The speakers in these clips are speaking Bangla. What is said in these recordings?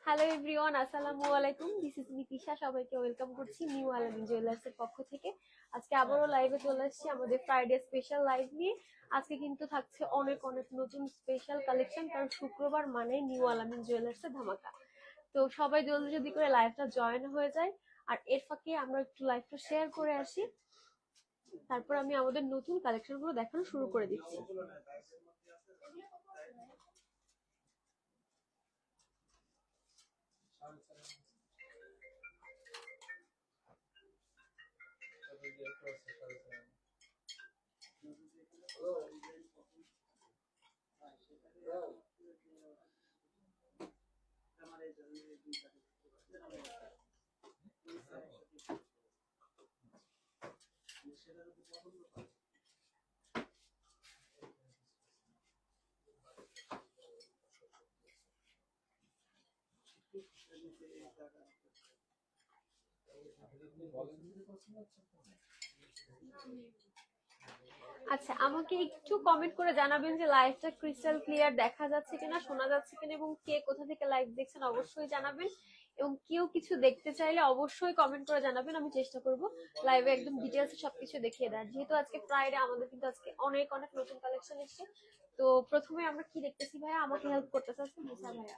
হ্যালো এভরিওয়ান, আসসালামু আলাইকুম। This is Nitisha. সবাইকে ওয়েলকাম করছি নিউ আলামিন জুয়েলার্সের পক্ষ থেকে। আজকে আবারও লাইভে চলে আসছি আমাদের ফ্রাইডে স্পেশাল লাইভ নিয়ে। আজকে কিন্তু থাকছে অনেক অনেক নতুন স্পেশাল কালেকশন, কারণ শুক্রবার মানে নিউ আলামিন জুয়েলার্সের ধামাকা। তো সবাই জলদি জলদি করে লাইভটা জয়েন হয়ে যায়, আর এর ফাঁকে আমরা একটু লাইভটা শেয়ার করে আসি, তারপর আমি আমাদের নতুন কালেকশনগুলো দেখানো শুরু করে দিচ্ছি। আচ্ছা, আমাকে একটু কমেন্ট করে জানাবেন যে লাইভটা ক্রিস্টাল ক্লিয়ার দেখা যাচ্ছে কিনা, শোনা যাচ্ছে কিনা, এবং কে কোথা থেকে লাইভ দেখছেন অবশ্যই জানাবেন। এবং কেউ কিছু দেখতে চাইলে অবশ্যই কমেন্ট করে জানাবেন, আমি চেষ্টা করব লাইভে একদম ডিটেলস সবকিছু দেখিয়ে দেওয়ার। যেহেতু আজকে ফ্রাইডে, আমাদের কিন্তু আজকে অনেক অনেক নতুন কালেকশন এসেছে। তো প্রথমে আমরা কি দেখতেছি ভাইয়া? আমাকে হেল্প করতেছে আজকে মুসা ভাইয়া।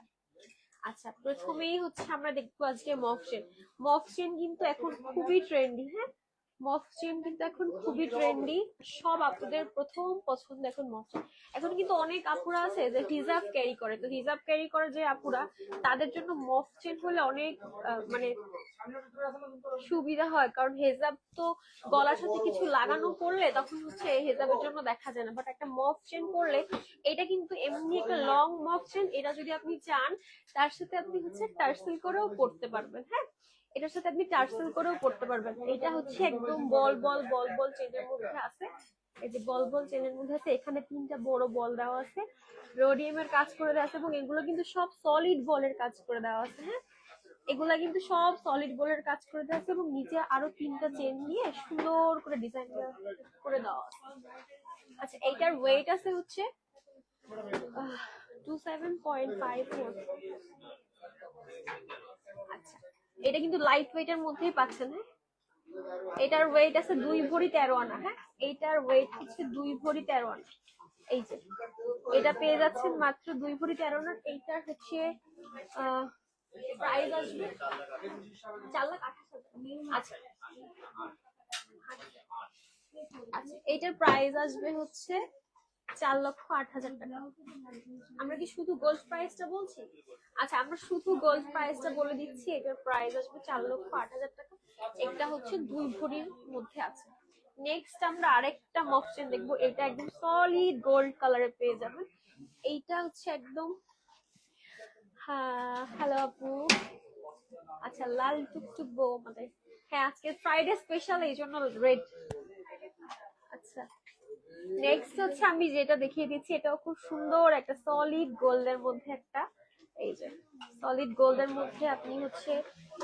আচ্ছা, প্রথমেই হচ্ছে আমরা দেখবো আজকে মফ চেন। মফ চেন কিন্তু এখন খুবই ট্রেন্ডি। হ্যাঁ, মফ চেন কিন্তু এখন খুবই ট্রেন্ডি। সব আপুদের প্রথম পছন্দ এখন মফ চেন। এখন কিন্তু অনেক আপুরা আছে যে হিজাব ক্যারি করে, তো হিজাব ক্যারি করে যে আপুরা, তাদের জন্য মফ চেন হলে অনেক মানে সুবিধা হয়। কারণ হেজাব তো গলার সাথে কিছু লাগানো পড়লে তখন হচ্ছে হেজাবের জন্য দেখা যায় না, বাট একটা মফ চেন পরলে, এটা কিন্তু এমনি একটা লং মফ চেন, এটা যদি আপনি চান তার সাথে আপনি হচ্ছে টার্সেল করেও পড়তে পারবেন। হ্যাঁ, এটার সাথে আপনি টার্সেল করেও পড়তে পারবেন। এটা হচ্ছে একদম বল বল বল বল চেনের মধ্যে আছে। এই যে বল বল চেনের মধ্যে আছে, এখানে 3টা বড় বল দেওয়া আছে, রোডিয়ামের কাজ করে দেওয়া আছে, এবং এগুলো কিন্তু সব সলিড বলের কাজ করে দেওয়া আছে। হ্যাঁ, এগুলা কিন্তু সব সলিড বলের কাজ করে দেওয়া আছে, এবং নিচে আরো 3টা চেন দিয়ে সুন্দর করে ডিজাইন করে দেওয়া আছে। আচ্ছা, এইটার ওয়েট আছে হচ্ছে 27.54। আচ্ছা, এটা কিন্তু লাইট ওয়েটের মধ্যেই পাচ্ছেন। হ্যাঁ, এটার ওয়েট আছে 2 ভরি 13 আনা। হ্যাঁ, এইটার ওয়েট হচ্ছে 2 ভরি 13 আনা। এই যে এটা পেয়ে যাচ্ছেন মাত্র 2 ভরি 13 আনার। এইটার হচ্ছে প্রাইস আসবে 4,28,000। আচ্ছা আচ্ছা, এইটার প্রাইস আসবে হচ্ছে 4,08,000 টাকা। আমরা কি শুধু গোল্ড প্রাইসটা বলছি? আচ্ছা, আমরা শুধু গোল্ড প্রাইসটা বলে দিচ্ছি। এটার প্রাইস আসবে 4,08,000 টাকা। এটা হচ্ছে 2 ভরির মধ্যে আছে। নেক্সট আমরা আরেকটা মফ চেন দেখবো। এটা একদম সলিড গোল্ড কালারে পেয়ে যাবেন। এইটা হচ্ছে একদম, হ্যাঁ হ্যালো আপু। আচ্ছা, লাল টুকটুক বউ আমাদের। হ্যাঁ, আজকে ফ্রাইডে স্পেশাল, এই জন্য রেড। আচ্ছা, নেক্সট হচ্ছে আমি যেটা দেখিয়ে দিচ্ছি, এটাও খুব সুন্দর একটা সলিড গোল্ডের মধ্যে একটা, এই যে সলিড গোল্ডের মধ্যে আপনি হচ্ছে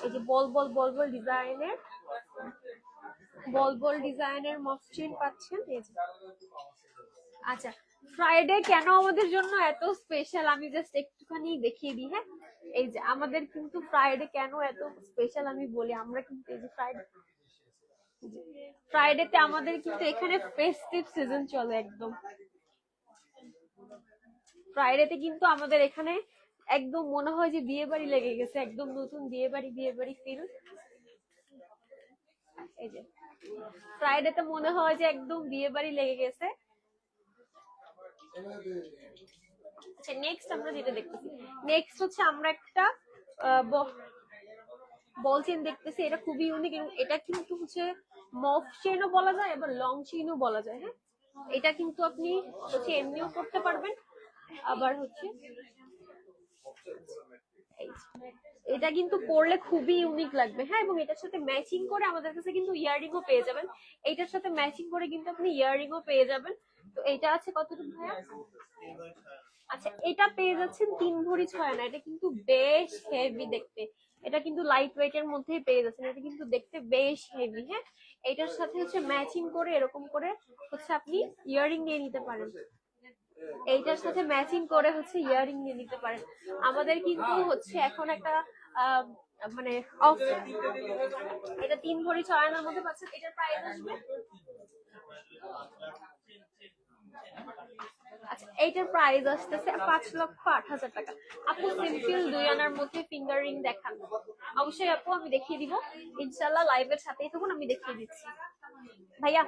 এই যে বল বল বল বল ডিজাইনের, বল বল ডিজাইনের মসৃণ পাচ্ছেন। এই যে আচ্ছা, ফ্রাইডে কেন আমাদের জন্য এত স্পেশাল আমি জাস্ট একটুখানি দেখিয়ে দিই। হ্যাঁ, এই যে আমাদের কিন্তু ফ্রাইডে কেন এত স্পেশাল আমি বলি। আমরা কিন্তু এই যে ফ্রাইডেতে আমাদের কিন্তু এখানে ফেস্টিভ সিজন চলে একদম। ফ্রাইডেতে কিন্তু আমাদের এখানে একদম মনে হয় যে বিয়ে বাড়ি লেগে গেছে, একদম নতুন বিয়ে বাড়ি ফিল। এই যে ফ্রাইডেতে মনে হয় যে একদম বিয়ে বাড়ি লেগে গেছে। আচ্ছা, নেক্সট আমরা যেটা দেখতেছি, নেক্সট হচ্ছে আমরা একটা বল চেন দেখতেছি। এটা খুবই ইউনিক, এবং এটা কিন্তু হচ্ছে মফ চেনও বলা যায়, আবার লং চেনও বলা যায়। হ্যাঁ, এটা কিন্তু আপনি হচ্ছে এমনিও করতে পারবেন, আবার হচ্ছে এটা কিন্তু পরলে খুবই ইউনিক লাগবে। হ্যাঁ, এবং এটার সাথে ম্যাচিং করে আমাদের কাছে কিন্তু ইয়াররিংও পেয়ে যাবেন। এইটার সাথে ম্যাচিং করে কিন্তু আপনি ইয়াররিংও পেয়ে যাবেন। তো এটা আছে কতটুকু ভাইয়া? আচ্ছা, এটা পেয়ে যাচ্ছেন 3 ভরি 6 আনা। এটা কিন্তু বেশ হেভি দেখতে। এটা কিন্তু লাইট ওয়েট এর মধ্যেই পেয়ে যাচ্ছেন। এটা কিন্তু দেখতে বেশ হেভি। হ্যাঁ, এটার সাথে হচ্ছে ম্যাচিং করে এরকম করে হচ্ছে আপনি ইয়াররিং নিয়ে নিতে পারেন। এইটার সাথে ম্যাচিং করে হচ্ছে ইয়ারিং নিয়ে নিতে পারেন। আমাদের কিন্তু হচ্ছে এখন একটা মানে অফ, এটা 3 ভরি 6 আনার মধ্যে পাচ্ছেন। এটার প্রাইস আসবে, আচ্ছা এইটার প্রাইস আসতেছে 5,08,000 টাকা। আপু সিম্পল 2 আনার মধ্যে ফিঙ্গার রিং দেখান। অবশ্যই আপু আমি দেখিয়ে দিব, ইনশাআল্লাহ লাইভের সাথেই থাকুন, আমি দেখিয়ে দিচ্ছি ভাইয়া।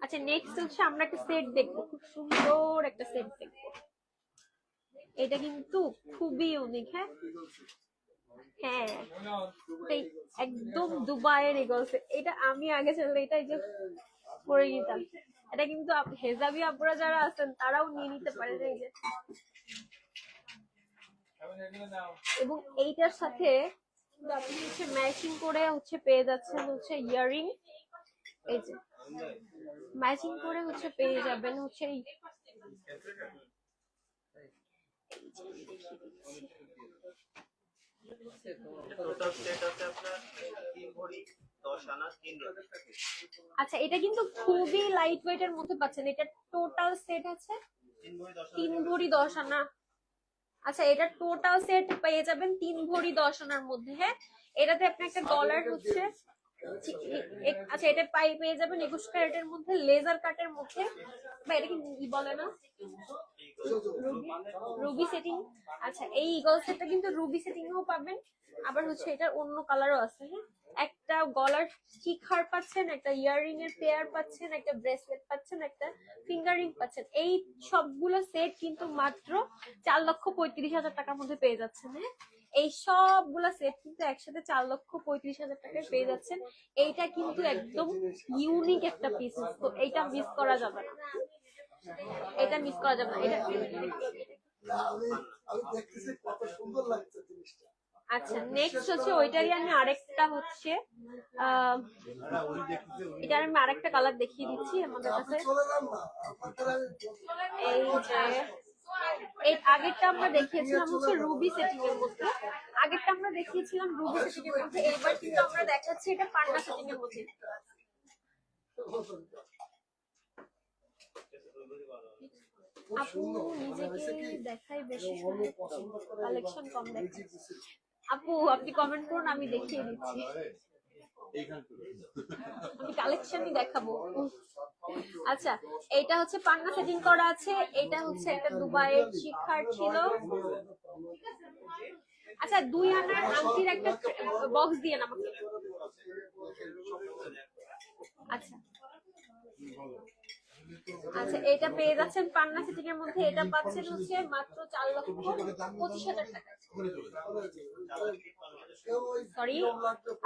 আচ্ছা নেক্সট হচ্ছে আমরা একটা সেট দেখবো, খুব সুন্দর একটা সেট দেখবো। এটা কিন্তু খুবই ইউনিক। হ্যাঁ হ্যাঁ, একদম দুবাইয়ের ইগলস। এটা আমি আগে ছিল এটা এই যে পরে নিতাম। এটা কিন্তু হেজাবি আপুরা যারা আছেন তারাও নিয়ে নিতে পারে এই যে। এবং এইটার সাথে আপনি হচ্ছে ম্যাচিং করে হচ্ছে পেয়ে যাচ্ছেন হচ্ছে ইয়ারিং, এই যে ম্যাচিং করে হচ্ছে পেয়ে যাবেন হচ্ছে এই আচ্ছা এটা কিন্তু খুবই লাইট ওয়েট এর মধ্যে পাচ্ছেন। এটা টোটাল সেট আছে 3 ভরি 10 আনা। আচ্ছা এটা টোটাল সেট পেয়ে যাবেন 3 ভরি 10 আনার মধ্যে। হ্যাঁ এটাতে আপনি একটা ডলার হচ্ছে, আচ্ছা এটা পেয়ে যাবেন 21 ক্যারেটের মধ্যে লেজার কাটের মধ্যে, বা এটা কি বলে না রুবি সেটিং। আচ্ছা এই ইগল সেটটা কিন্তু রুবি সেটিং এও পাবেন, আবার হচ্ছে এটার অন্য কালারও আছে। হ্যাঁ একটা গলার শিখার পাচ্ছেন, একটা ইয়াররিং এর পেয়ার পাচ্ছেন, একটা ব্রেসলেট পাচ্ছেন, একটা ফিঙ্গার রিং পাচ্ছেন। এই সবগুলো সেট কিন্তু মাত্র 4,35,000 টাকার মধ্যে পেয়ে যাচ্ছেন। হ্যাঁ এই সবগুলা সেট কিন্তু একসাথে 4,35,000 টাকায় পেয়ে যাচ্ছেন। এইটা কিন্তু একদম ইউনিক একটা পিস, তো এইটা মিস করা যাবে না, এটা মিস করা যাবে না। এটা আচ্ছা নেক্সট হচ্ছে ওইটারই আমি আরেকটা হচ্ছে এটার আমি আরেকটা কালার দেখিয়ে দিচ্ছি আমাদের কাছে। এই যে এই আগেরটা আমরা দেখিয়েছিলাম হচ্ছে রুবি সেটিং এর মধ্যে, আগেরটা আমরা দেখিয়েছিলাম রুবি সেটিং এর মধ্যে, এবার কিন্তু আমরা দেখাচ্ছি এটা পান্না সেটিং এর মধ্যে। আপু নিজেকে দেখাই বেশি কালেকশন কম দেখায়। আপু আপনি কমেন্ট করুন, আমি দেখিয়ে দিচ্ছি, আমি কালেকশনই দেখাবো। আচ্ছা এটা হচ্ছে পান্না সেটিং করা আছে, এটা হচ্ছে একটা দুবাইয়ের শিখার ছিল। আচ্ছা 2 আনার আংটির একটা বক্স দিয়ে আমাকে। আচ্ছা আচ্ছা এটা পেয়ে যাচ্ছেন পান্না সেটিং এর মধ্যে, এটা পাচ্ছেন হচ্ছে মাত্র 4,25,000 টাকা। সরি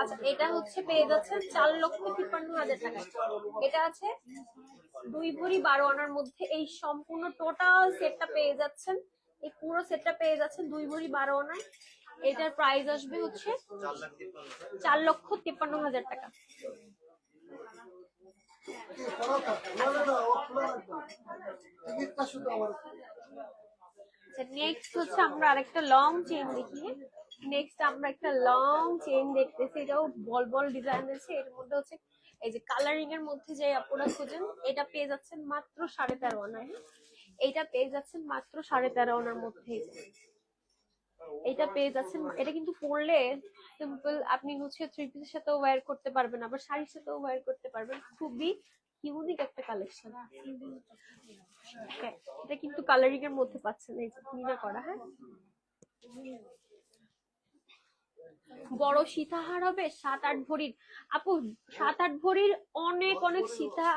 আচ্ছা এটা হচ্ছে পেয়ে যাচ্ছেন 4,53,000 টাকা। এটা আছে 2 ভরি 12 আনার মধ্যে, এই সম্পূর্ণ টোটাল সেটটা পেয়ে যাচ্ছেন, এই পুরো সেটটা পেয়ে যাচ্ছেন 2 ভরি 12 আনায়। এটার প্রাইস আসবে হচ্ছে 4,53,000 টাকা। নেক্সট হচ্ছে আমরা আরেকটা লং চেইন দেখি। নেক্সট আমরা একটা লং চেইন দেখতেছি, এটাও বল বল ডিজাইন আছে, এর মধ্যে হচ্ছে এই যে কালারিং এর মধ্যে যে আপনারা খুঁজেন এটা পেয়ে যাচ্ছেন মাত্র 13.5 আনায়। এইটা পেয়ে যাচ্ছেন মাত্র 13.5 আনার মধ্যে। এটা পেয়ে যাচ্ছেন, এটা কিন্তু পরলে সিম্পল আপনি হচ্ছে 3 পিসের সাথেও ওয়্যার করতে পারবেন, আবার শাড়ির সাথেও ওয়্যার করতে পারবেন, খুবই ইউনিক একটা কালেকশন। হ্যাঁ এটা কিন্তু কালারিং এর মধ্যে পাচ্ছেন, এই যে মিনা করা। হ্যাঁ বড় সীতাহার হবে 7-8 ভরির। আপু 7-8 ভরির অনেক অনেক সীতা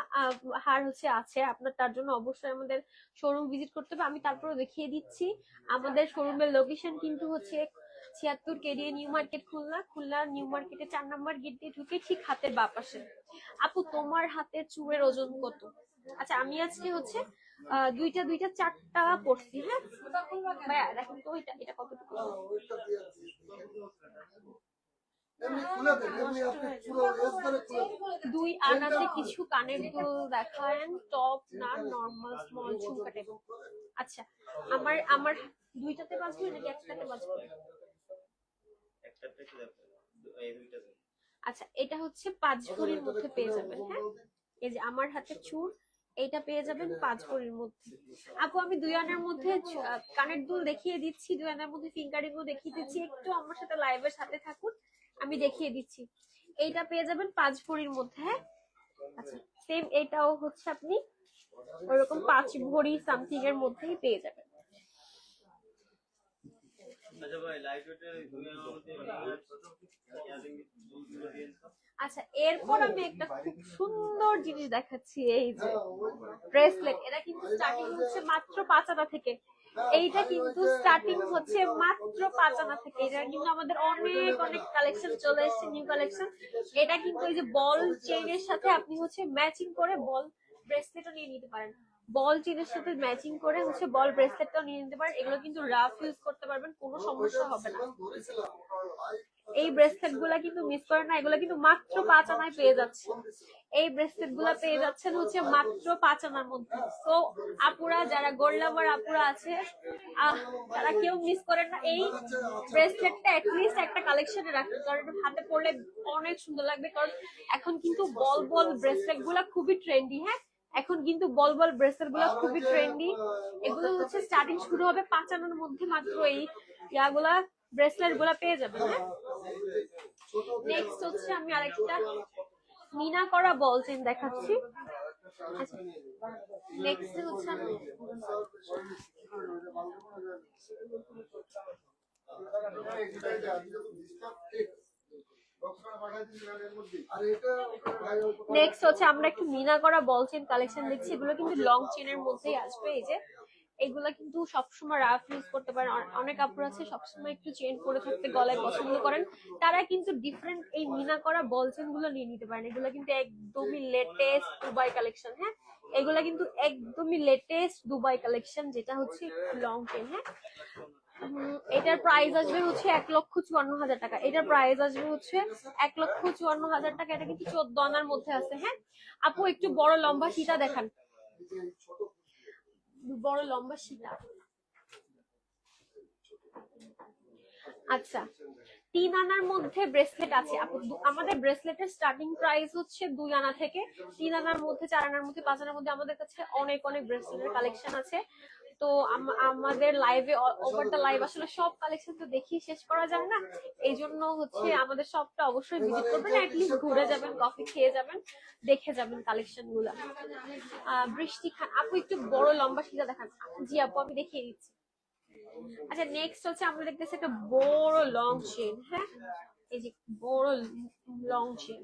হার হচ্ছে আছে, আপনার তার জন্য অবশ্যই আমাদের শোরুম ভিজিট করতে হবে। আমি তারপরে দেখিয়ে দিচ্ছি আমাদের শোরুমের লোকেশন কিন্তু হচ্ছে 76 KDA new market Khulna, Khulna new মার্কেটে 4 নম্বর গেট দিয়ে ঢুকে ঠিক হাতের বাঁ পাশে। আপু তোমার হাতের চুড়ের ওজন কত? আচ্ছা আমি আজকে হচ্ছে দুইটা 4টা পড়ছি। হ্যাঁ ভাইয়া দেখেন তো এটা কতটুকু। দুই আনাতে কিছু কানের দুল দেখান, টপ না নরমাল স্মল ঝুমকা টাইপ। আচ্ছা আমার আমার দুইটাতে বাজবে নাকি একটাতে বাজবে? আচ্ছা এটা হচ্ছে 5 ভরির মধ্যে পেয়ে যাবেন। হ্যাঁ, এই যে আমার হাতে চূড়, এইটা পেয়ে যাবেন 5 ভরির মধ্যে। আপু আমি 2 আনার মধ্যে কানের দুল দেখিয়ে দিচ্ছি, 2 আনার মধ্যে ফিঙ্গারিং ও দেখিয়ে দিচ্ছি, একটু আমার সাথে লাইভের সাথে থাকুন, আমি দেখিয়ে দিচ্ছি। এইটা পেয়ে যাবেন 5 ভরির মধ্যে। হ্যাঁ, আচ্ছা সেম এটাও হচ্ছে আপনি ওরকম 5 ভরি সামথিং এর মধ্যেই পেয়ে যাবেন। আচ্ছা এরপর আমি একটা খুব সুন্দর জিনিস দেখাচ্ছি, এই যে ব্রেসলেট। এটা কিন্তু স্টার্টিং হচ্ছে মাত্র 5 আনা থেকে। এইটা কিন্তু স্টার্টিং হচ্ছে মাত্র 5 আনা থেকে। এটা কিন্তু আমাদের অনেক অনেক কালেকশন চলে এসেছে, নিউ কালেকশন। এটা কিন্তু এই যে বল চেইনের সাথে আপনি হচ্ছে ম্যাচিং করে বল ব্রেসলেটও নিয়ে নিতে পারেন। বল চেইনের সাথে ম্যাচিং করে হচ্ছে বল ব্রেসলেটটাও নিয়ে নিতে পারেন। এগুলো কিন্তু রাফ ইউজ করতে পারবেন, কোনো সমস্যা হবে না। এই ব্রেসলেট গুলা কিন্তু মিস করেন না, এগুলো কিন্তু মাত্র 5 আনায় পেয়ে যাচ্ছে। এই ব্রেসলেট গুলা পেয়ে যাচ্ছেন হচ্ছে মাত্র 5 আনার মধ্যে। তো আপুরা যারা গোল্ড লাভার আপুরা আছে, তারা কেউ মিস করেন না। এই ব্রেসলেটটা অ্যাটলিস্ট একটা কালেকশনে রাখুন, কারণ হাতে পরলে অনেক সুন্দর লাগবে। কারণ এখন কিন্তু বল বল ব্রেসলেট গুলা খুবই ট্রেন্ডি। হ্যাঁ, এখন কিন্তু বল বল ব্রেসলেট গুলা খুবই ট্রেন্ডি। এগুলো হচ্ছে স্টার্টিং শুরু হবে 5 আনার মধ্যে মাত্র। এই ইয়াগুলা ব্রেসলেট গুলা পেয়ে যাবেন। হ্যাঁ, নেক্সট হচ্ছে আমি আরেকটা মিনা করা বল চেন দেখাচ্ছি। আচ্ছা নেক্সট হচ্ছে আমি নেক্সট হচ্ছে আমরা একটু মিনা করা বল চেন কালেকশন দেখছি। এগুলো কিন্তু লং চেনের মধ্যেই আসবে। এই যে এগুলা কিন্তু সবসময় রাফ ইউজ করতে পারেন। অনেক আপুর আছে সবসময় একটু চেন পরে থাকতে গলায় পছন্দ করেন, তারা কিন্তু ডিফারেন্ট এই মিনা করা বল চেন গুলো নিয়ে নিতে পারেন। এগুলো কিন্তু একদমই লেটেস্ট দুবাই কালেকশন। হ্যাঁ, এগুলা কিন্তু একদমই লেটেস্ট দুবাই কালেকশন, যেটা হচ্ছে লং চেন। হ্যাঁ, এটার প্রাইস আসবে হচ্ছে 1,54,000 টাকা। এটার প্রাইস আসবে হচ্ছে 1,54,000 টাকা। এটা কিন্তু 14 আনার মধ্যে আছে। হ্যাঁ আপু একটু বড় লম্বা সীতা দেখান, বড় লম্বা সীতা। আচ্ছা 3 আনার মধ্যে ব্রেসলেট আছে আপু। আমাদের ব্রেসলেটের স্টার্টিং প্রাইস হচ্ছে 2 আনা থেকে। 3 আনার মধ্যে, 4 আনার মধ্যে, 5 আনার মধ্যে আমাদের কাছে অনেক অনেক ব্রেসলেটের কালেকশন আছে। তো আমাদের লাইভে ওভার দ্য লাইভ আসলে সব কালেকশন তো দেখি শেষ করা যায় না। এই জন্য হচ্ছে আমাদের শপটা অবশ্যই ভিজিট করবেন, অ্যাটলিস্ট ঘুরে যাবেন, কফি খেয়ে যাবেন, দেখে যাবেন কালেকশন গুলা। বৃষ্টি খান আপু একটু বড় লম্বা সীতা দেখান। জি আপু আমি দেখিয়ে দিচ্ছি। আচ্ছা নেক্সট হচ্ছে আমরা দেখতেছি একটা বড় লং চেন। হ্যাঁ, এই যে বড় লং চেন,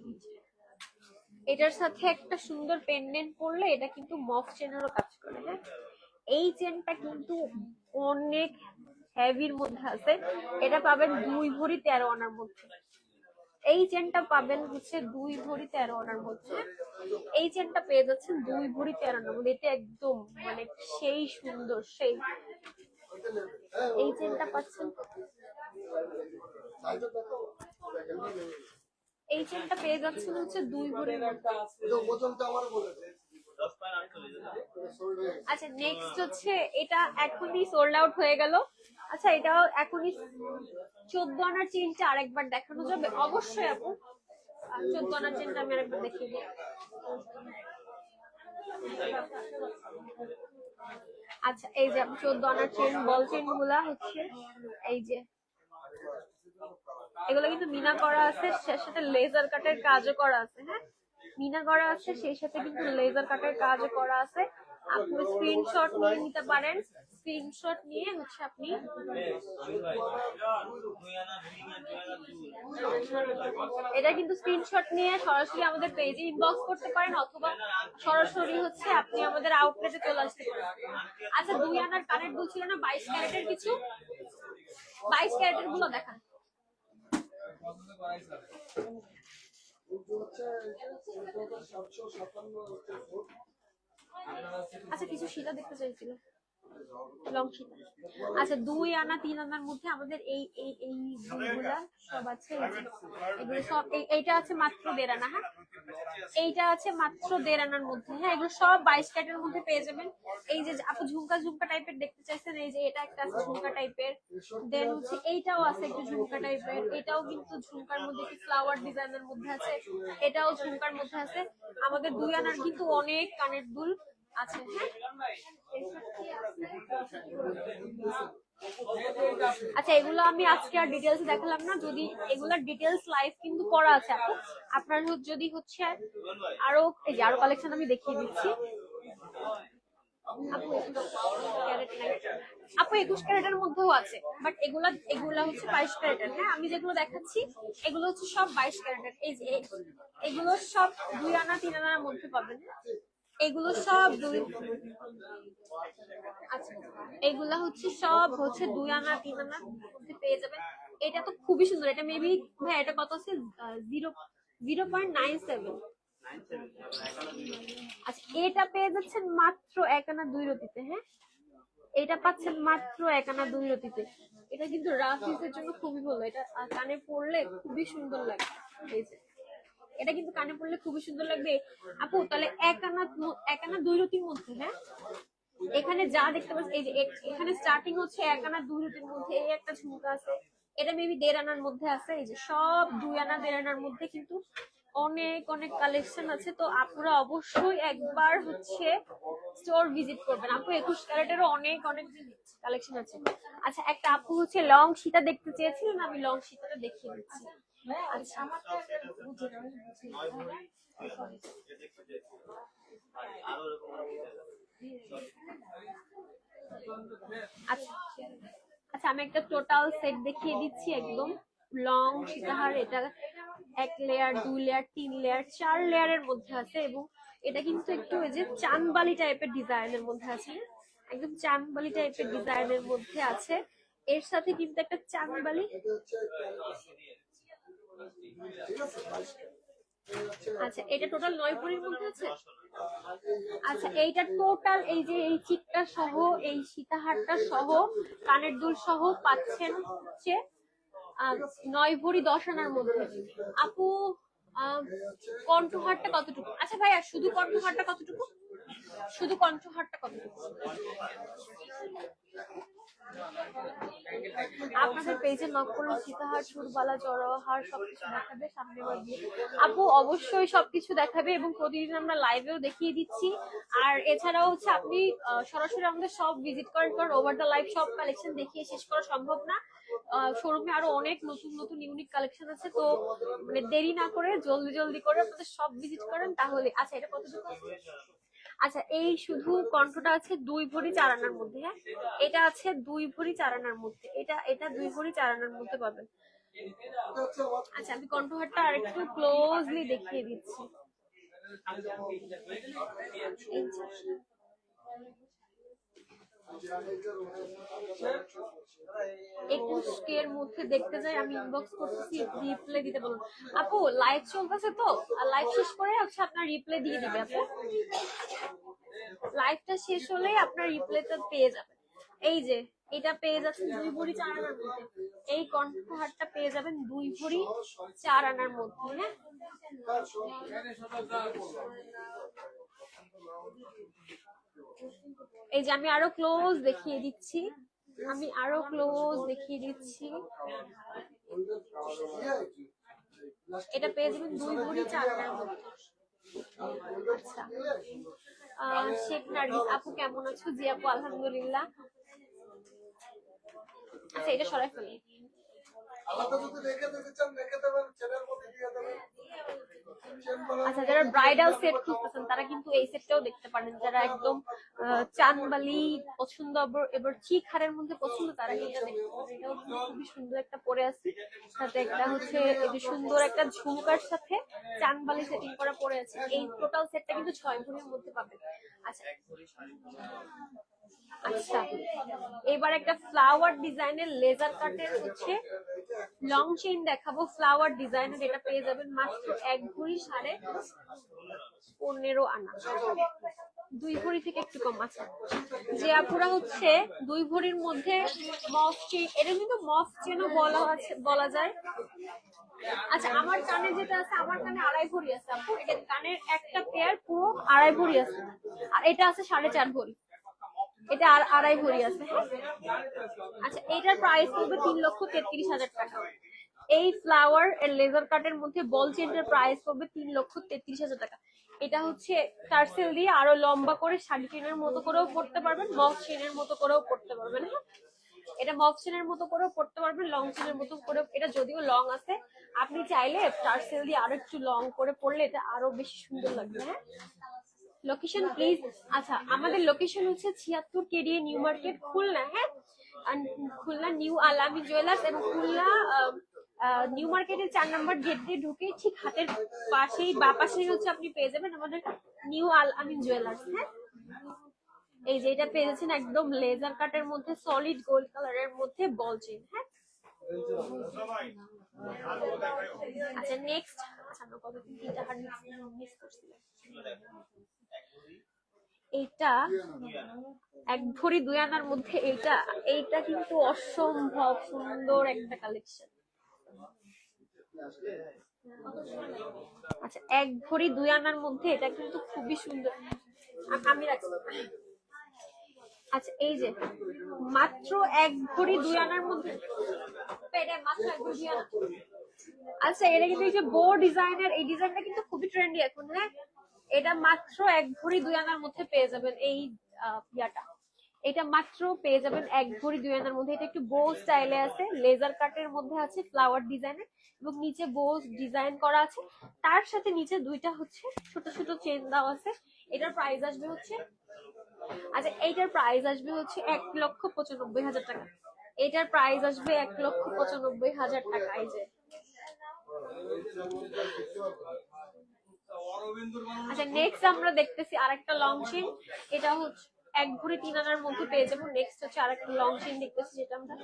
এটার সাথে একটা সুন্দর পেন্ডেন্ট পরলে এটা কিন্তু মফ চেনেরও কাজ করে। হ্যাঁ, এই চেনটা কিন্তু অনেক হেভির মধ্যে আছে। এটা পাবেন 2 ভরি 13 আনার মধ্যে। এই চেনটা পাবেন হচ্ছে 2 ভরি 13 আনার মধ্যে। এই চেনটা পেয়ে যাচ্ছেন 2 ভরি 13 আনার মধ্যে। এটা একদম মানে সেই সুন্দর, সেই এই চেনটা পাচ্ছেন। এই চেনটা পেয়ে যাচ্ছেন হচ্ছে 2 ভরির মধ্যে। আচ্ছা নেক্সট হচ্ছে এটা এখনই সোল্ড আউট হয়ে গেল। আচ্ছা এটাও এখনই 14 আনার চেনটা আরেকবার দেখানো যাবে? অবশ্যই আপু 14 আনার চেনটা আমি আরেকবার দেখিয়ে দিই। আচ্ছা এই যে 14 আনার চেন বল চেন গুলা হচ্ছে এই যে এগুলো কিন্তু মিনা করা আছে, সেই সাথে লেজার কাটের কাজও করা আছে। হ্যাঁ, মিনা করা আছে, সেই সাথে কিন্তু লেজার কাটের কাজও করা আছে। আপনি স্ক্রিনশট নিয়ে নিতে পারেন। স্ক্রিনশট নিয়ে হচ্ছে আপনি এটা কিন্তু স্ক্রিনশট নিয়ে সরাসরি আমাদের পেজে ইনবক্স করতে পারেন, অথবা সরাসরি হচ্ছে আপনি আমাদের আউটলেটে চলে আসতে পারেন। আচ্ছা 2 আনার কানের দুল ছিল না 22 ক্যারেটের, কিছু 22 ক্যারেটের গুলো দেখান। আচ্ছা কিছু সীতা দেখতে চাইছিল। লং সীতা। আচ্ছা 2 আনা 3 আনার মধ্যে আমাদের এই এই এই দুলগুলা সব আছে। এগুলো সব এইটা আছে মাত্র 1.5 আনা। হ্যাঁ এইটা আছে মাত্র 1.5 আনার মধ্যে। হ্যাঁ এগুলো সব 22 ক্যারেটের মধ্যে পেয়ে যাবেন। এই যে আপু ঝুমকা ঝুমকা টাইপের দেখতে চাইছেন, এই যে এটা একটা আছে ঝুমকা টাইপের, দেন হচ্ছে এইটাও আছে একটু ঝুমকা টাইপের, এটাও কিন্তু ঝুমকার মধ্যে একটু ফ্লাওয়ার ডিজাইনের মধ্যে আছে, এটাও ঝুমকার মধ্যে আছে। আমাদের 2 আনার কিন্তু অনেক কানের দুল আছে। আচ্ছা এগুলো আমি আজকে আর ডিটেলস দেখালাম না, যদি এগুলোর ডিটেলস লাইভ কিন্তু করা আছে আপু, আপনার যদি হচ্ছে আরো এই যে আরো কালেকশন আমি দেখিয়ে দিচ্ছি। আপু 21 ক্যারেটের মধ্যেও আছে, বাট এগুলা হচ্ছে 22 ক্যারেটের। হ্যাঁ আমি যেগুলো দেখাচ্ছি এগুলো হচ্ছে সব 22 ক্যারেটের। এই যে এগুলো সব 2 আনা 3 আনার মধ্যে পাবেন। এগুলো সব আচ্ছা এগুলা হচ্ছে সব হচ্ছে 2 আনা 3 আনার মধ্যে পেয়ে যাবেন। এটা তো খুবই সুন্দর, এটা মেবি ভাই এটা কত আছে 0.97। আচ্ছা এটা পেয়ে যাচ্ছেন মাত্র 1 আনা 2 রতিতে। হ্যাঁ এটা পাচ্ছেন মাত্র 1 আনা 2 রতিতে। এটা কিন্তু রাফ ইউজের জন্য খুবই ভালো, এটা কানে পড়লে খুবই সুন্দর লাগে। এই যে এটা কিন্তু কানে পড়লে খুবই সুন্দর লাগবে আপু। তাহলে 1 আনা 2 রতির মধ্যে। হ্যাঁ এখানে যা দেখতে পাচ্ছেন এই যে এখানে স্টার্টিং হচ্ছে 1 আনা 2 রতির মধ্যে। এই একটা ঝুমকা আছে, এটা মেবি 1.5 আনার মধ্যে আছে। এই যে সব 2 আনা 1.5 আনার মধ্যে কিন্তু অনেক অনেক কালেকশন আছে। তো আপনারা অবশ্যই একবার হচ্ছে স্টোর ভিজিট করবেন। আপু 21 ক্যারেটেরও অনেক অনেক কালেকশন আছে। আচ্ছা একটা আপু হচ্ছে লং সীতা দেখতে চেয়েছিলেন, আমি লং সীতাটা দেখিয়ে দিচ্ছি। আচ্ছা আচ্ছা আচ্ছা আমি একটা টোটাল সেট দেখিয়ে দিচ্ছি একদম লং সীতাহার। এটা 1 লেয়ার 2 লেয়ার 3 লেয়ার 4 লেয়ারের মধ্যে আছে, এবং এটা কিন্তু একটু ওই যে চাঁদবালি টাইপের ডিজাইনের মধ্যে আছে। একদম চাঁদবালি টাইপের ডিজাইনের মধ্যে আছে, এর সাথে কিন্তু একটা চাঁদবালি। আচ্ছা এটা টোটাল 9 ভরির মধ্যে আছে। আচ্ছা এইটা টোটাল এই যে এই চিকটা সহ এই সীতাহারটা সহ কানের দুল সহ পাচ্ছেন হচ্ছে 9 ভরি 10 আনার মধ্যে। আপু কণ্ঠহারটা কতটুকু? আচ্ছা ভাইয়া শুধু কণ্ঠহারটা কতটুকু? শুধু কণ্ঠহারটা কতটুকু? আপনাদের পেজে নক করলে সীতাহার চুরবালা জড়হার সবকিছু দেখাবে সামনে। আপু অবশ্যই সবকিছু দেখাবে, এবং প্রতিদিন আমরা লাইভেও দেখিয়ে দিচ্ছি। আর এছাড়াও হচ্ছে আপনি সরাসরি আমাদের সব ভিজিট করার পর ওভার দ্য লাইভ সব কালেকশন দেখিয়ে শেষ করা সম্ভব না। শোরুমে আরো অনেক নতুন নতুন ইউনিক কালেকশন আছে, তো মানে দেরি না করে জলদি জলদি করে আপনাদের সব ভিজিট করেন তাহলে। আচ্ছা এটা কতটুকু? আচ্ছা এই শুধু কণ্ঠটা আছে 2 ভরি 4 আনার মধ্যে। হ্যাঁ এটা আছে 2 ভরি 4 আনার মধ্যে, এটা 2 ভরি 4 আনার মধ্যে পাবেন। আচ্ছা আমি কণ্ঠহারটা আরেকটু ক্লোজলি দেখিয়ে দিচ্ছি। 21 এর মধ্যে দেখতে যাই, আমি ইনবক্স করতেছি রিপ্লাই দিতে বলুন। আপু লাইভ চলতেছে তো, লাইভ শেষ করে হচ্ছে আপনার রিপ্লাই দিয়ে দিবে। আপু লাইভটা শেষ হলেই আপনার রিপ্লাইটা পেয়ে যাবেন। এই যে এটা পেয়ে যাচ্ছেন 2 ভরি 4 আনার মধ্যে, এই কণ্ঠহারটা পেয়ে যাবেন 2 ভরি 4 আনার মধ্যে। হ্যাঁ এই যে আমি আরো ক্লোজ দেখিয়ে দিচ্ছি, আমি আরো ক্লোজ দেখিয়ে দিচ্ছি। এটা পেয়ে যাবেন 2 ভরি 4 আনার মধ্যে। আচ্ছা শেখ নার্গিস আপু কেমন আছো? জি আপু আলহামদুলিল্লাহ। আচ্ছা এটা সরাই ফেলি। আচ্ছা যারা ব্রাইডাল সেট খুঁজতেছেন তারা কিন্তু এই সেটটাও দেখতে পারেন। যারা একদম চাঁদবালি পছন্দ এবার চিক হারের মধ্যে পছন্দ তারা এটা দেখতে পারেন। এটাও খুবই সুন্দর একটা পরে আছে, সাথে একটা হচ্ছে এই যে সুন্দর একটা ঝুমকার সাথে চাঁদবালি সেটিং করা পরে আছে। এই টোটাল সেটটা কিন্তু 6 ভরির মধ্যে পাবেন। আচ্ছা আচ্ছা এবার একটা ফ্লাওয়ার ডিজাইনের লেজার কাটের হচ্ছে লং চেইন দেখাবো ফ্লাওয়ার ডিজাইনের। এটা পেয়ে যাবেন মাত্র 1 ভরি 15.5 আনা। 2 ভরি থেকে একটু কম আছে। যে আপুরা হচ্ছে 2 ভরির মধ্যে মফ চেন, এটা কিন্তু মফ চেনও বলা যায়। আচ্ছা আমার কানে যেটা আছে, আমার কানে 2.5 ভরি আছে আপু, এটা কানের একটা পেয়ার পুরো 2.5 ভরি আছে, আর এটা আছে 4.5 ভরি, এটা আর 2.5 ভরি আছে। হ্যাঁ আচ্ছা এটার প্রাইস পড়বে 3,33,000 টাকা। এই ফ্লাওয়ার এর লেজার কাটের মধ্যে বল চেনটার প্রাইস পড়বে 3,33,000 টাকা। এটা হচ্ছে টার্সেল দিয়ে আরো লম্বা করে শাড়ি চেনের মতো করেও পড়তে পারবেন, মফ চেনের মতো করেও পড়তে পারবেন। হ্যাঁ এটা মফ চেনের মতো করেও পড়তে পারবেন, লং চেনের মতো করে, এটা যদিও লং আছে, আপনি চাইলে টার্সেল দিয়ে আরো একটু লং করে পড়লে এটা আরো বেশি সুন্দর লাগবে। হ্যাঁ লোকেশন প্লিজ। আচ্ছা আমাদের লোকেশন হচ্ছে 76 কেডিএ নিউ মার্কেট খুলনা। হ্যাঁ খুলনা নিউ আল আমিন জুয়েলার্স, এবং খুলনা নিউ মার্কেটের 4 নম্বর গেট দিয়ে ঢুকে ঠিক হাতের পাশেই বা পাশেই হচ্ছে আপনি পেয়ে যাবেন আমাদের নিউ আল আমিন জুয়েলার্স। হ্যাঁ এই যে এটা পেয়ে যাচ্ছেন একদম লেজার কাটের মধ্যে সলিড গোল্ড কালারের মধ্যে বল চেন। হ্যাঁ আচ্ছা নেক্সট, আচ্ছা আমরা কতদিন তিনটা হার মিস করছিলাম। এইটা 1 ভরি 2 আনার মধ্যে, এইটা কিন্তু অসম্ভব সুন্দর একটা কালেকশন। আচ্ছা 1 ভরি 2 আনার মধ্যে এটা কিন্তু খুবই সুন্দর, আমি রাখছি। আচ্ছা এই যে মাত্র 1 ভরি 2 আনার মধ্যে, এটা মাত্র 1 ভরি 2 আনা। আচ্ছা এটা কিন্তু এই যে বো ডিজাইনের, এই ডিজাইনটা কিন্তু খুবই ট্রেন্ডি এখন। হ্যাঁ এটা মাত্র 1 ভরি 2 আনার মধ্যে পেয়ে যাবেন। এই ইয়াটা এটা মাত্র পেয়ে যাবেন 1 ভরি 2 আনার মধ্যে। এটা একটু বো স্টাইলে আছে, লেজার কাটের মধ্যে আছে, ফ্লাওয়ার ডিজাইনের, এবং নিচে বো ডিজাইন করা আছে, তার সাথে নিচে দুইটা হচ্ছে ছোট ছোট চেন দেওয়া আছে। এটার প্রাইস আসবে হচ্ছে, আচ্ছা এইটার প্রাইস আসবে হচ্ছে 1,95,000 টাকা। এটার প্রাইস আসবে 1,95,000 টাকা। এই যে আচ্ছা নেক্সট আমরা দেখতেছি আরেকটা লং চেন, এটা হচ্ছে 1 ভরি 3 আনার মধ্যে পেয়ে যাবো। নেক্সট হচ্ছে আরেকটা লং চেন দেখতেছি, যেটা আমরা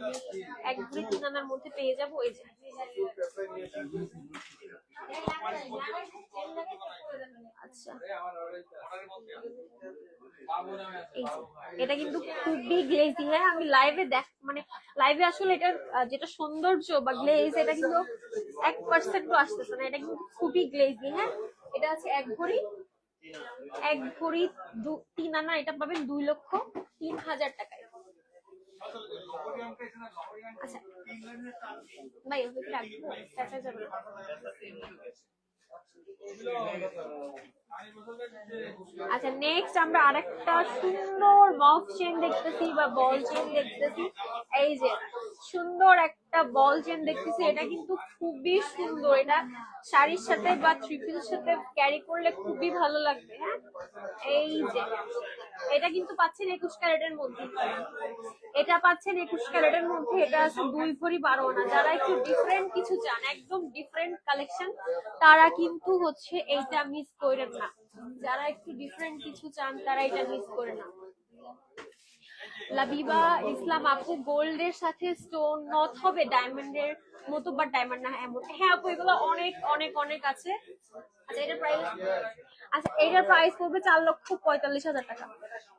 1 ভরি 3 আনার মধ্যে পেয়ে যাবো। এই যে আচ্ছা এটা কিন্তু খুবই গ্লেজি। হ্যাঁ আমি লাইভে মানে লাইভে আসলে এটা যেটা সৌন্দর্য বা গ্লেজ, এটা কিন্তু 1% আসতেছে না, এটা কিন্তু খুবই গ্লেজি। হ্যাঁ এটা আছে 1 ভরি 3 আনা, এটা পাবেন 2,03,000 টাকায়। আচ্ছা ভাই ওকে রাখবো, চাচা যাবে। আচ্ছা নেক্সট আমরা আরেকটা সুন্দর মফ চেন দেখতেছি বা বল চেন দেখতেছি। এই যে সুন্দর একটা বল চেন দেখতেছি, এটা কিন্তু খুবই সুন্দর, এটা শাড়ির সাথে বা থ্রি পিসের সাথে ক্যারি করলে খুবই ভালো লাগবে। হ্যাঁ এই যে এটা কিন্তু পাচ্ছেন 21 ক্যারেটের মধ্যে, এটা পাচ্ছেন 21 ক্যারেটের মধ্যে। এটা আছে 2 ভরি 12 আনা। যারা একটু ডিফারেন্ট কিছু চান, একদম ডিফারেন্ট কালেকশন, তারা কিন্তু হচ্ছে এইটা মিস করেন না। যারা একটু ডিফারেন্ট কিছু চান তারা এটা মিস করে না। লাবিবা ইসলাম আপু গোল্ডের সাথে স্টোন নথ হবে ডায়মন্ডের মতো, বা ডায়মন্ড না এমন। হ্যাঁ আপু এগুলো অনেক অনেক অনেক আছে। আচ্ছা এটার প্রাইস, আচ্ছা এইটার প্রাইস পড়বে 4,45,000 টাকা।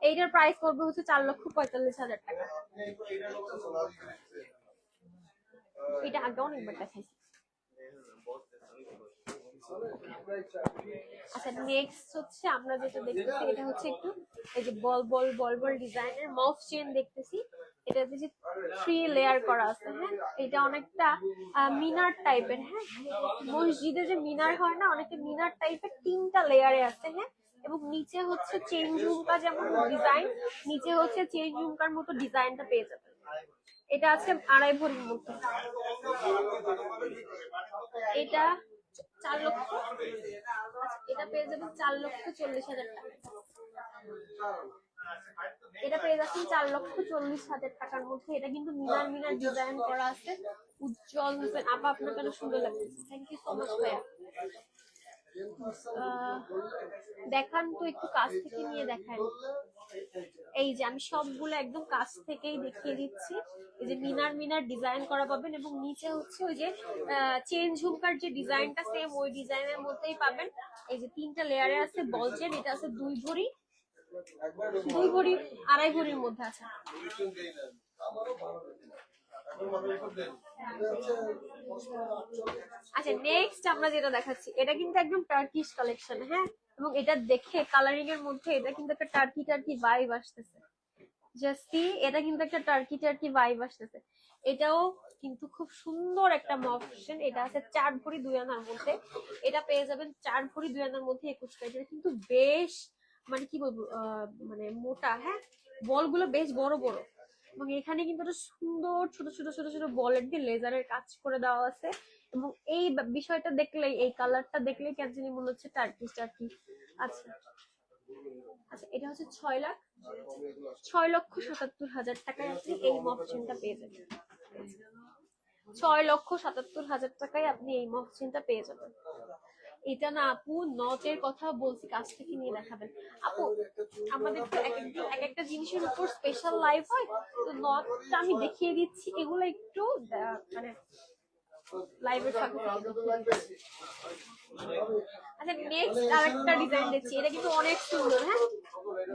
এইটার প্রাইস পড়বে হচ্ছে 4,45,000 টাকা। এটা আগে অনেকবার দেখাইছি। আচ্ছা নেক্সট হচ্ছে আমরা যেটা দেখতেছি, এটা হচ্ছে একটু এই যে বল বল বল বল ডিজাইনের মফ চেন দেখতেছি। এটা যে 3 লেয়ার করা আছে। হ্যাঁ এটা অনেকটা মিনার টাইপের। হ্যাঁ মসজিদে যে মিনার হয় না, অনেকটা মিনার টাইপের, 3টা লেয়ারে আছে। হ্যাঁ এবং নিচে হচ্ছে চেন ঝুমকা যেমন ডিজাইন, নিচে হচ্ছে চেন ঝুমকার মতো ডিজাইনটা পেয়ে যাবে। এটা আছে 2.5 ভরির মধ্যে, এটা 4 লক্ষ, এটা পেয়ে যাবেন 4,40,000 টাকা। এটা পেয়ে যাচ্ছেন 4,40,000 টাকার মধ্যে। এটা কিন্তু মিনার মিনার ডিজাইন করা আছে। উজ্জ্বল হোসেন আপা আপনার কেন সুন্দর লাগছে, থ্যাংক ইউ সো মাচ ভাইয়া। দেখান তো একটু কাছ থেকে নিয়ে দেখান। এই যে আমি সবগুলো একদম কাছ থেকেই দেখিয়ে দিচ্ছি। এই যে মিনার মিনার ডিজাইন করা পাবেন, এবং নিচে হচ্ছে ওই যে চেন ঝুমকার যে ডিজাইনটা সেম ওই ডিজাইনের মধ্যেই পাবেন। এই যে 3টা লেয়ারে আছে বল চেন, এটা আছে 2 ভরি 2 ভরি 2.5 ভরির মধ্যে আছে। আচ্ছা নেক্সট আমরা যেটা দেখাচ্ছি এটা কিন্তু একদম টার্কিশ কালেকশন, হ্যাঁ, এবং এটা দেখে কালারিং এর মধ্যে এটা কিন্তু একটা টার্কি টার্কি ভাইব আসতেছে। জাস্টি এটা কিন্তু একটা টার্কি টার্কি ভাইব আসতেছে। এটাও কিন্তু খুব সুন্দর একটা অপশন। এটা আছে 4 ভরি 2 আনার মধ্যে। এটা পেয়ে যাবেন 4 ভরি 2 আনার মধ্যে 21 ক্যারেট। এটা কিন্তু বেশ মানে কি বলবো মানে মোটা, হ্যাঁ, বলগুলো বেশ বড় বড়, এবং এখানে কিন্তু একটা সুন্দর ছোট ছোট ছোট ছোট বলের দিয়ে লেজারের কাজ করে দেওয়া আছে। এবং এই বিষয়টা দেখলেই, এই কালারটা দেখলেই কেন জানি মনে হচ্ছে টার্কি টার্কি। আচ্ছা আচ্ছা, এটা হচ্ছে 6,77,000 টাকায় আপনি এই মফসিনটা পেয়ে যাবেন। 6,77,000 টাকায় আপনি এই মফসিনটা পেয়ে যাবেন। এটা না আপু নটের কথা বলছি, কাছ থেকে নিয়ে দেখাবেন আপু। আমাদের তো এক একটা জিনিসের উপর স্পেশাল লাইভ হয়, তো নটটা আমি দেখিয়ে দিচ্ছি, এগুলো একটু মানে লাইভের সাথে। আচ্ছা নেক্সট আরেকটা ডিজাইন দেখছি, এটা কিন্তু অনেক সুন্দর, হ্যাঁ,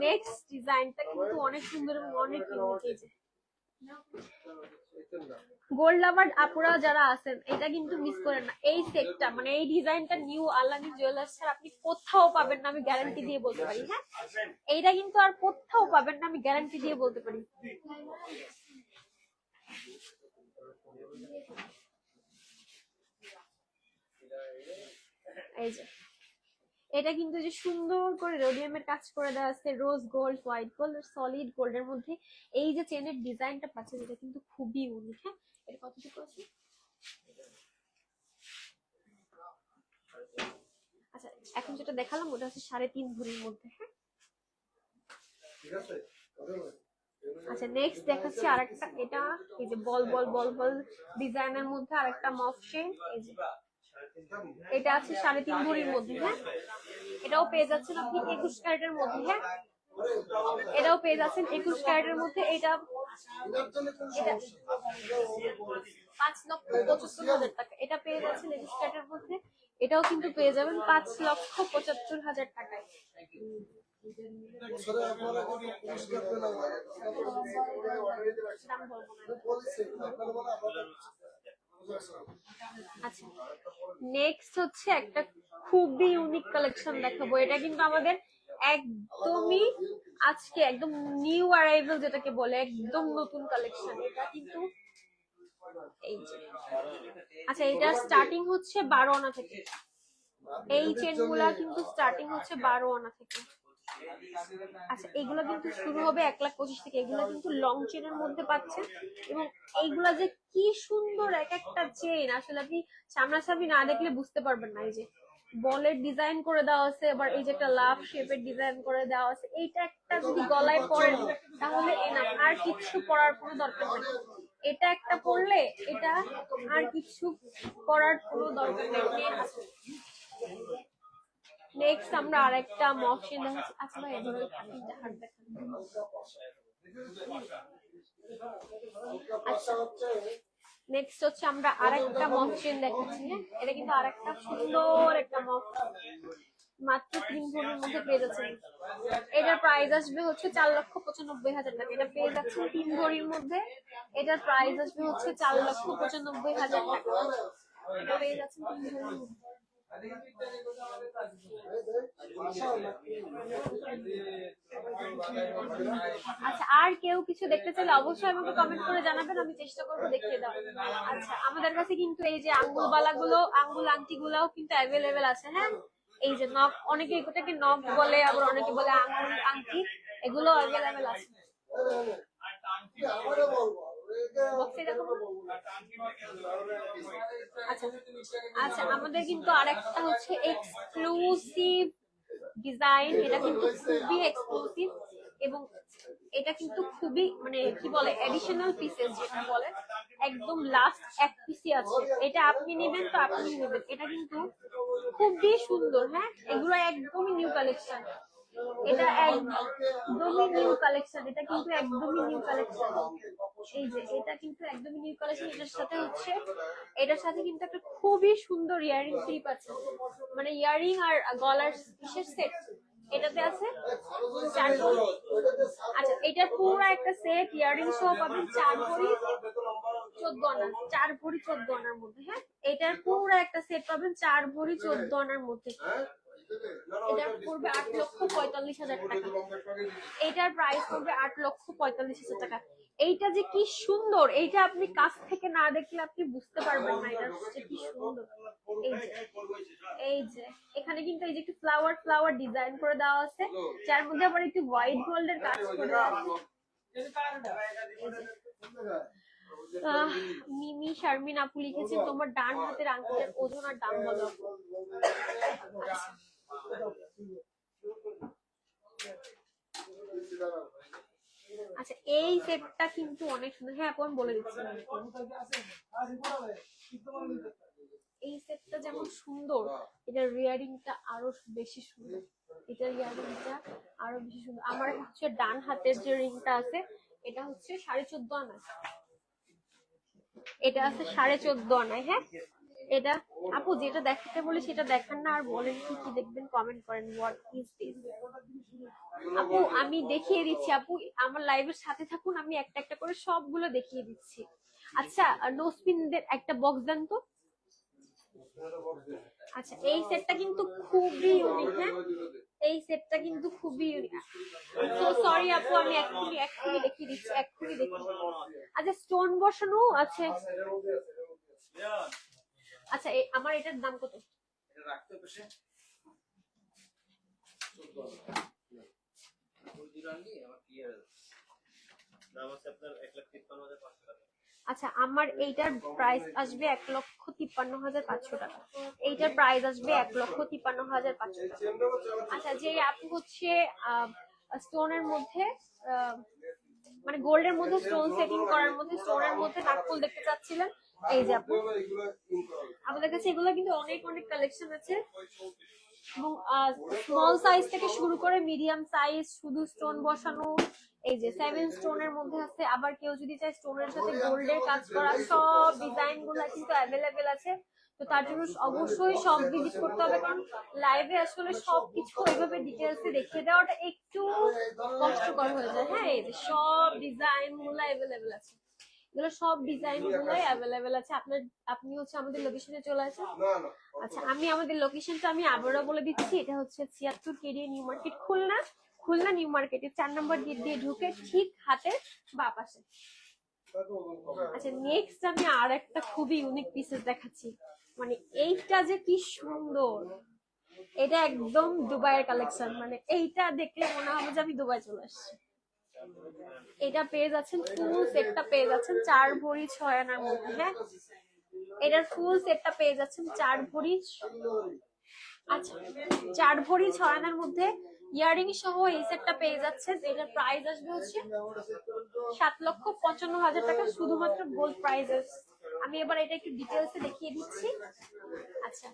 নেক্সট ডিজাইনটা কিন্তু অনেক সুন্দর এবং অনেক ইউনিক। এই যে গোল্ড লাভার আপুরা যারা আছেন এটা কিন্তু মিস করেন না। এই সেটটা মানে এই ডিজাইনটা নিউ আলানি জুয়েলার্স ছাড়া আপনি কোথাও পাবেন না, আমি গ্যারান্টি দিয়ে বলতে পারি। হ্যাঁ, এইটা কিন্তু আর কোথাও পাবেন না, আমি গ্যারান্টি দিয়ে বলতে পারি। এই যে এটা কিন্তু যে সুন্দর করে রোডিয়ামের কাজ করে দেওয়া আছে, rose gold, white gold, solid গোল্ডের মধ্যে এই যে চেনের ডিজাইনটা পাচ্ছেন, এটা কিন্তু খুবই ইউনিক। হ্যাঁ, এটা কতটুকু আছে? আচ্ছা এখন যেটা দেখালাম ওটা হচ্ছে 3.5 ভরির মধ্যে। হ্যাঁ, আচ্ছা নেক্সট দেখাচ্ছি আরেকটা। এটা এই যে বল বল বল বল ডিজাইনের মধ্যে আরেকটা মফসিন। এই যে এটা আছে 3.5 ভরির মধ্যে। হ্যাঁ, এটাও পেয়ে যাচ্ছেন আপনি 21 ক্যারেটের মধ্যে। হ্যাঁ, এটাও পেয়ে যাচ্ছেন 21 ক্যারেটের মধ্যে। এটা 5,75,000 টাকা। এটা পেয়ে যাচ্ছেন 21 ক্যারেটের মধ্যে। এটাও কিন্তু পেয়ে যাবেন 5,75,000 টাকায়। আচ্ছা নেক্সট হচ্ছে একটা খুবই ইউনিক কালেকশন দেখাবো। এটা কিন্তু আমাদের একদমই আজকে একদম নিউ অ্যারাইভাল যেটাকে বলে, একদম নতুন কালেকশন। এটা কিন্তু এই যে আচ্ছা এটা স্টার্টিং হচ্ছে 12 আনা থেকে। এই চেনগুলা কিন্তু স্টার্টিং হচ্ছে 12 আনা থেকে। আচ্ছা এগুলো কিন্তু শুরু হবে 1,25,000 থেকে। এগুলো কিন্তু লং চেনের মধ্যে পাচ্ছেন, এবং এইগুলা যে কি সুন্দর এক একটা চেন, আসলে আপনি সামনাসামনি না দেখলে বুঝতে পারবেন না। এই যে বলের ডিজাইন করে দেওয়া আছে, আবার এই যে একটা লাভ শেপের ডিজাইন করে দেওয়া আছে। এইটা একটা যদি গলায় পরেন তাহলে এনাফ, আর কিছু পরার কোনো দরকার নেই। এটা একটা পরলে এটা আর কিছু করার কোনো দরকার নেই। নেক্সট আমরা আরেকটা মফসিন দেখাচ্ছি। আচ্ছা ভাই এভাবে তিনটা হাত দেখান। আচ্ছা নেক্সট হচ্ছে আমরা আরেকটা মফসিন দেখাচ্ছি। হ্যাঁ, এটা কিন্তু আরেকটা সুন্দর একটা মফসিন, মাত্র 3 ভরির মধ্যে পেয়ে যাচ্ছেন। এটার প্রাইস আসবে হচ্ছে 4,95,000 টাকা। এটা পেয়ে যাচ্ছেন 3 ভরির মধ্যে। এটার প্রাইস আসবে হচ্ছে 4,95,000 টাকা। এটা পেয়ে যাচ্ছেন 3 ভরির মধ্যে। আচ্ছা আর কেউ কিছু দেখতে চাইলে অবশ্যই আমাকে কমেন্ট করে জানাবেন, আমি চেষ্টা করবো দেখিয়ে দেওয়ার। আচ্ছা আমাদের কাছে কিন্তু এই যে আঙ্গুল বালাগুলো, আঙ্গুল আংটি গুলাও কিন্তু অ্যাভেলেবেল আছে। হ্যাঁ, এই যে নখ, অনেকে এটাকে নখ বলে, আবার অনেকে বলে আঙ্গুল আংটি, এগুলো অ্যাভেলেবেল আছে। আচ্ছা আচ্ছা আমাদের কিন্তু আরেকটা হচ্ছে এক্সক্লুসিভ ডিজাইন। এটা কিন্তু খুবই এক্সক্লুসিভ, এবং এটা কিন্তু খুবই মানে কি বলে এডিশনাল পিসেস যেটা বলে, একদম লাস্ট এক পিসি আছে। এটা আপনি নেবেন তো আপনি নেবেন। এটা কিন্তু খুবই সুন্দর। হ্যাঁ, এগুলো একদমই নিউ কালেকশন। এটা একদমই নিউ কালেকশন। এটা কিন্তু একদমই নিউ কালেকশন। এই যে এটা কিন্তু একদমই নিউ কালেকশন। এটার সাথে কিন্তু একটা খুবই সুন্দর ইয়ারিং ক্লিপ আছে, মানে ইয়ারিং আর গলার বিশেষ সেট এটাতে আছে। 4 ভরি। আচ্ছা এটার পুরো একটা সেট ইয়াররিং সহ পাবেন 4 ভরি 14 আনা, 4 ভরি 14 আনার মধ্যে। হ্যাঁ, এটার পুরো একটা সেট পাবেন 4 ভরি 14 আনার মধ্যে। এটা পড়বে 8,45,000 টাকা। এটার প্রাইস পড়বে 8,45,000 টাকা। এইটা যে কি সুন্দর, এইটা আপনি কাছ থেকে না দেখলে আপনি বুঝতে পারবেন না এটা যে কি সুন্দর। এই যে এখানে কিন্তু এই যে একটু ফ্লাওয়ার ফ্লাওয়ার ডিজাইন করে দেওয়া আছে, যার মধ্যে আবার একটু হোয়াইট গোল্ডের কাজ করে দেওয়া আছে। মিমি শারমিন আপু লিখেছে তোমার ডান হাতের আঙ্গুলের ওজন আর দাম বলো। আচ্ছা এই সেটটা কিন্তু অনেক সুন্দর। হ্যাঁ আপু আমি বলে দিচ্ছি। এই সেটটা যেমন সুন্দর, এটার রিয়ারিংটা আরো বেশি সুন্দর। এটার রিয়ারিংটা আরো বেশি সুন্দর। আমার হচ্ছে ডান হাতের যে রিংটা আছে এটা হচ্ছে 14.5 আনা, এটা আছে 14.5 আনায়। হ্যাঁ এটা আপু যেটা দেখাতে বলি সেটা দেখান না, আর বলেন কি কি দেখবেন কমেন্ট করেন। হোয়াট ইজ দিস আপু? আমি দেখিয়ে দিচ্ছি আপু, আমার লাইভের সাথে থাকুন, আমি একটা একটা করে সবগুলো দেখিয়ে দিচ্ছি। আচ্ছা নোসপিনদের একটা বক্স দেন তো। আচ্ছা এই সেটটা কিন্তু খুবই ইউনিক। হ্যাঁ এই সেটটা কিন্তু খুবই ইউনিক। সো সরি আপু, আমি এক্ষুনি দেখিয়ে দিচ্ছি, এক্ষুনি দেখিয়ে। আচ্ছা স্টোন বসানো আছে। আচ্ছা আমার এটার দাম কত? আচ্ছা আমার এইটার প্রাইস আসবে 1,53,500 টাকা। এইটার প্রাইস আসবে 1,53,500 টাকা। আচ্ছা যে আপু হচ্ছে স্টোনের মধ্যে মানে গোল্ডের মধ্যে স্টোন সেটিং করার মধ্যে স্টোনের মধ্যে নাকফুল দেখতে চাচ্ছিলেন, এই যে আপু আমাদের কাছে এগুলো কিন্তু অনেক অনেক কালেকশন আছে। এবং স্মল সাইজ থেকে শুরু করে মিডিয়াম সাইজ শুধু স্টোন বসানো, এই যে 7 স্টোনের মধ্যে আছে। আবার কেউ যদি চায় স্টোনের সাথে গোল্ডের কাজ করা, সব ডিজাইন গুলো কিন্তু অ্যাভেলেবেল আছে। তো তার জন্য অবশ্যই সব ভিজিট করতে হবে, কারণ লাইভে আসলে সবকিছু এইভাবে ডিটেলসে দেখিয়ে দেওয়াটা একটু কষ্টকর হয়ে যায়। হ্যাঁ এই যে সব ডিজাইন গুলো অ্যাভেলেবেল আছে, এগুলো সব ডিজাইন গুলোই অ্যাভেলেবেল আছে। আপনি হচ্ছে আমাদের লোকেশনে চলে আসেন। আচ্ছা আমি আমাদের লোকেশনটা আমি আবারও বলে দিচ্ছি, এটা হচ্ছে 76 KD new market, Khulna. Khulna new মার্কেটের 4 নম্বর গেট দিয়ে ঢুকে ঠিক হাতের বাঁ পাশে। আচ্ছা নেক্সট আমি আর একটা খুবই ইউনিক পিসেস দেখাচ্ছি, মানে এইটা যে কি সুন্দর, এটা একদম দুবাইয়ের কালেকশন। মানে এইটা দেখলে মনে হবে যে আমি দুবাই চলে আসছি। এটা পেয়ে যাচ্ছেন ফুল সেটটা পেয়ে যাচ্ছেন 4 ভরি 6 আনার মধ্যে। হ্যাঁ এটার ফুল সেটটা পেয়ে যাচ্ছেন 4 ভরি, আচ্ছা 4 ভরি 6 আনার মধ্যে ইয়ারিং সহ এই সেটটা পেয়ে যাচ্ছে। এটার প্রাইস আসবে হচ্ছে 7,55,000 টাকা, শুধুমাত্র গোল্ড প্রাইজেস। আমি এবার এটা একটু ডিটেলসে দেখিয়ে দিচ্ছি। আচ্ছা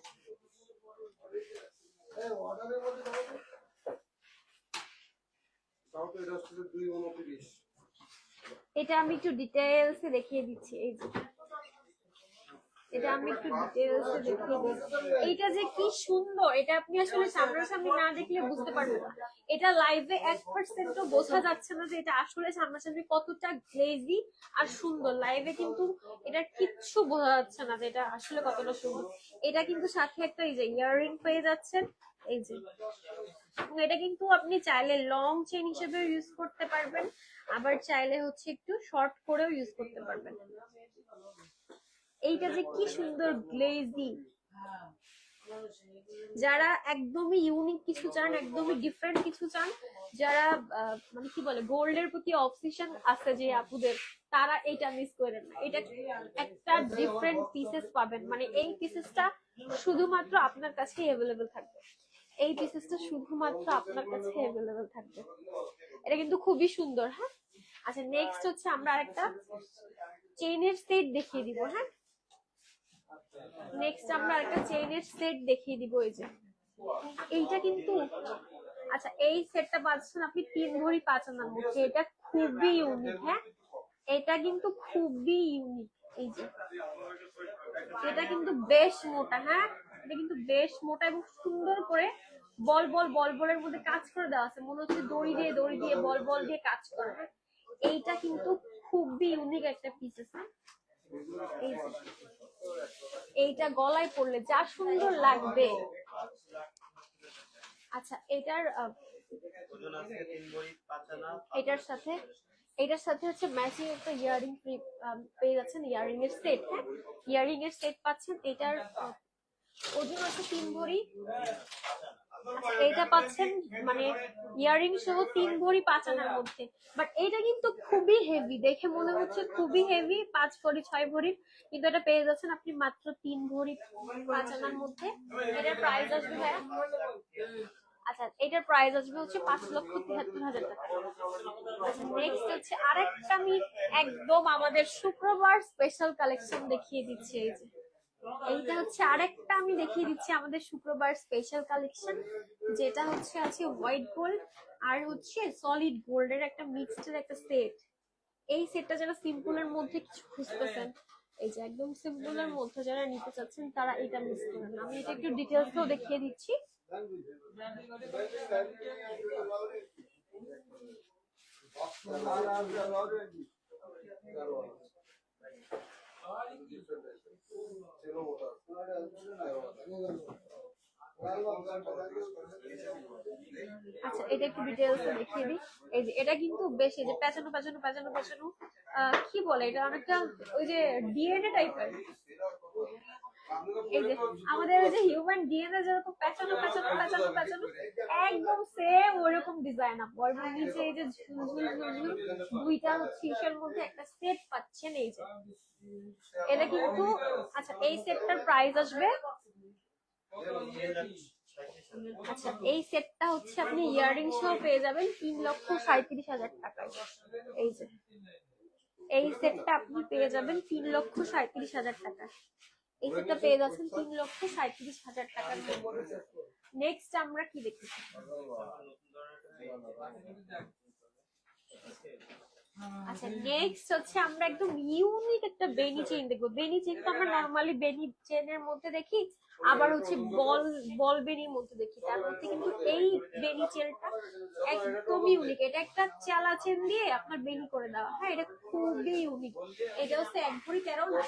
এটা আমি একটু ডিটেলসে দেখিয়ে দিচ্ছি। এই যে এটা আমি একটু ডিটেইলসে দেখিয়ে দিচ্ছি, এইটা যে কি সুন্দর, এটা আপনি আসলে সামনাসামনি না দেখলে বুঝতে পারবেন না। এটা লাইভে 1% ও বোঝা যাচ্ছে না যে এটা আসলে সামনাসামনি কতটা গ্লেজি আর সুন্দর। লাইভে কিন্তু এটা কিচ্ছু বোঝা যাচ্ছে না যে এটা আসলে কতটা সুন্দর। এটা কিন্তু সাথে একটা এই যে ইয়াররিং পেয়ে যাচ্ছেন, এই যে। এটা কিন্তু আপনি চাইলে লং চেইন হিসেবে ইউজ করতে পারবেন, আবার চাইলে হচ্ছে একটু শর্ট করেও ইউজ করতে পারবেন। এইটা যে কি সুন্দর গ্লেজি। যারা একদমই ইউনিক কিছু চান, একদমই ডিফারেন্ট কিছু চান, যারা মানে কি বলে গোল্ডের প্রতি অবসেশন আছে যে আপুদের, তারা এইটা মিস করেন না। এটা একটা ডিফারেন্ট পিসেস পাবেন, মানে এই পিসেসটা শুধুমাত্র আপনার কাছে অ্যাভেলেবেল থাকবে। এই পিসেসটা শুধুমাত্র আপনার কাছে অ্যাভেলেবেল থাকবে। এটা কিন্তু খুবই সুন্দর। হ্যাঁ আচ্ছা নেক্সট হচ্ছে আমরা আরেকটা চেইনের সেট দেখিয়ে দিব। হ্যাঁ নেক্সট আমরা একটা চেইনের সেট দেখিয়ে দিব। এই যে এইটা কিন্তু, আচ্ছা এই সেটটা পাচ্ছেন আপনি 3 ভরি 5 আনার মধ্যে। এটা খুবই ইউনিক। হ্যাঁ এটা কিন্তু খুবই ইউনিক। এই যে এটা কিন্তু বেশ মোটা। হ্যাঁ এটা কিন্তু বেশ মোটা এবং সুন্দর করে বল বল বল বলের মধ্যে কাজ করে দেওয়া আছে, মনে হচ্ছে দড়ি দিয়ে বল বল দিয়ে কাজ করে। এইটা কিন্তু খুবই ইউনিক একটা পিস আছে। এইটা গলায় পরলে যা সুন্দর লাগবে। আচ্ছা এটার সাথে হচ্ছে ম্যাচিং একটা ইয়ারিং পেয়ে যাচ্ছেন, ইয়ারিং এর সেট। হ্যাঁ, ইয়ারিং এর সেট পাচ্ছেন। এটার ওজন আছে 3 ভরি। আচ্ছা, এইটা পাচ্ছেন মানে ইয়ারিং সহ 3 ভরি 5 আনার মধ্যে। বাট এটা কিন্তু খুবই হেভি, দেখে মনে হচ্ছে খুবই হেভি, 5 ভরি 6 ভরি, কিন্তু এটা পেয়ে যাচ্ছেন আপনি মাত্র 3 ভরি 5 আনার মধ্যে। এটার প্রাইস আসবে ভাইয়া, আচ্ছা এটার প্রাইস আসবে হচ্ছে 5,73,000 টাকা। আচ্ছা নেক্সট হচ্ছে আরেকটা আমি একদম আমাদের শুক্রবার স্পেশাল কালেকশন দেখিয়ে দিচ্ছি। এই যে এইটা হচ্ছে আরেকটা আমি দেখিয়ে দিচ্ছি আমাদের শুক্রবার স্পেশাল কালেকশন, যেটা হচ্ছে আছে হোয়াইট গোল্ড আর হচ্ছে সলিড গোল্ডের একটা মিক্সড একটা সেট। এই সেটটা যারা সিম্পলের মধ্যে কিছু খুঁজতেছেন, এই যে একদম সিম্পলের মধ্যে যারা নিতে চাচ্ছেন তারা এটা মিস করেন না। আমি এটা একটু ডিটেলসও দেখিয়ে দিচ্ছি। আচ্ছা এটা একটু ডিটেইলস দেখিয়ে দিই। এই যে এটা কিন্তু বেশ এই যে পেঁচানো পেঁচানো পেঁচানো পেঁচানো কি বলে এটা, অনেকটা ওই যে ডিএনএ টাইপের। এই যে আমাদের ওই যে হিউম্যান ডিএনএ যেরকম পেঁচানো পেঁচানো পেঁচানো পেঁচানো, একদম সেম ওইরকম ডিজাইন আপ। আর নিচে এই যে ঝুলঝুল ঝুলঝুল দুইটা হচ্ছে ইসের মধ্যে একটা সেট পাচ্ছেন। এই যে এটা কিন্তু আচ্ছা এই সেটটার প্রাইস আসবে, আচ্ছা এই সেটটা হচ্ছে আপনি ইয়ারিং সহ পেয়ে যাবেন 3,37,000 টাকায়। এই যে এই সেটটা আপনি পেয়ে যাবেন 3,37,000 টাকা। এই সেটটা পেয়ে যাচ্ছেন 3,37,000 টাকার মধ্যে। নেক্সট আমরা কি দেখি, আচ্ছা নেক্সট হচ্ছে আমরা একদম ইউনিক একটা বেনি চেইন দেখবো। বেনি চেইন তো আমরা নরমালি বেনি চেইনের মধ্যে দেখি, আবার হচ্ছে বল বেনির মধ্যে দেখি, তার মধ্যে কিন্তু এই বেনি চেইনটা একদম ইউনিক। এটা একটা চালা চেন দিয়ে আপনার বেনি করে দেওয়া। হ্যাঁ এটা খুবই ইউনিক। এটা হচ্ছে 1 ভরি 13 না,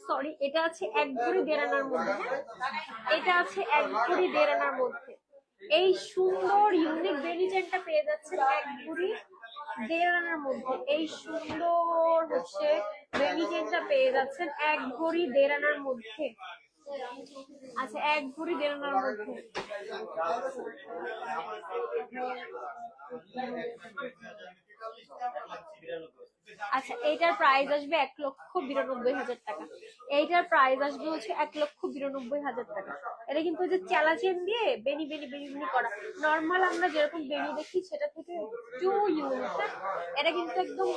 সরি এটা আছে 1 ভরি 1.5 আনার মধ্যে। হ্যাঁ এটা আছে 1 ভরি 1.5 আনার মধ্যে। এই সুন্দর ইউনিক বেনি চেনটা পেয়ে যাচ্ছেন 1 ভরি 1.5 আনার মধ্যে। এই সুন্দর হচ্ছে বেনি চেনটা পেয়ে যাচ্ছেন 1 ভরি 1.5 আনার মধ্যে। আচ্ছা 1 ভরি 1.5 আনার মধ্যে। আচ্ছা এইটার প্রাইস আসবে 1,92,000 টাকা। এইটার প্রাইস আসবে হচ্ছে 1,92,000 টাকা। এটা কিন্তু যে চেলা চেন দিয়ে বেনি বেনি বেনি বেনি করা, নর্মাল আমরা যেরকম বেনি দেখি সেটা থেকে একটু ইউনিক। এটা কিন্তু একদম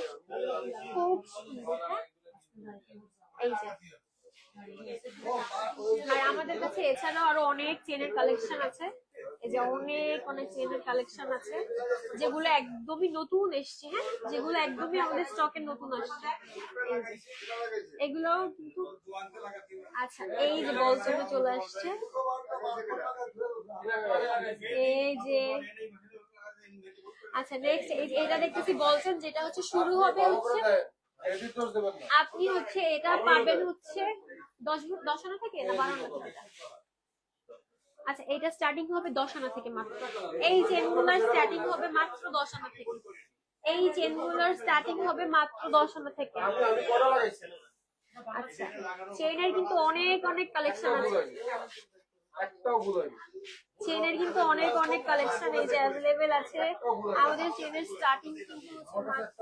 খুব সুন্দর। হ্যাঁ এই যে আর আমাদের কাছে এছাড়াও আরো অনেক চেনের কালেকশন আছে। এই যে অনেক অনেক চেনের কালেকশন আছে যেগুলো একদমই নতুন এসছে। হ্যাঁ যেগুলো একদমই আমাদের স্টকে নতুন আসছে এগুলো কিন্তু। আচ্ছা এই যে বলচেনে চলে আসছে, এই যে আচ্ছা নেক্সট এটা দেখতেছি বলছেন, যেটা হচ্ছে শুরু হবে হচ্ছে আপনি হচ্ছে এটা পাবেন হচ্ছে 10 আনা থেকে না 12 আনা থেকে। আচ্ছা এইটা স্টার্টিং হবে 10 আনা থেকে মাত্র। এই চেনগুলোর স্টার্টিং হবে মাত্র 10 আনা থেকে। এই চেনগুলোর স্টার্টিং হবে মাত্র 10 আনা থেকে। আচ্ছা চেনের কিন্তু অনেক অনেক কালেকশন আছে, চেনের কিন্তু অনেক অনেক কালেকশন এই যে अवेलेबल আছে। আমাদের চেনের স্টার্টিং কিন্তু হচ্ছে মাত্র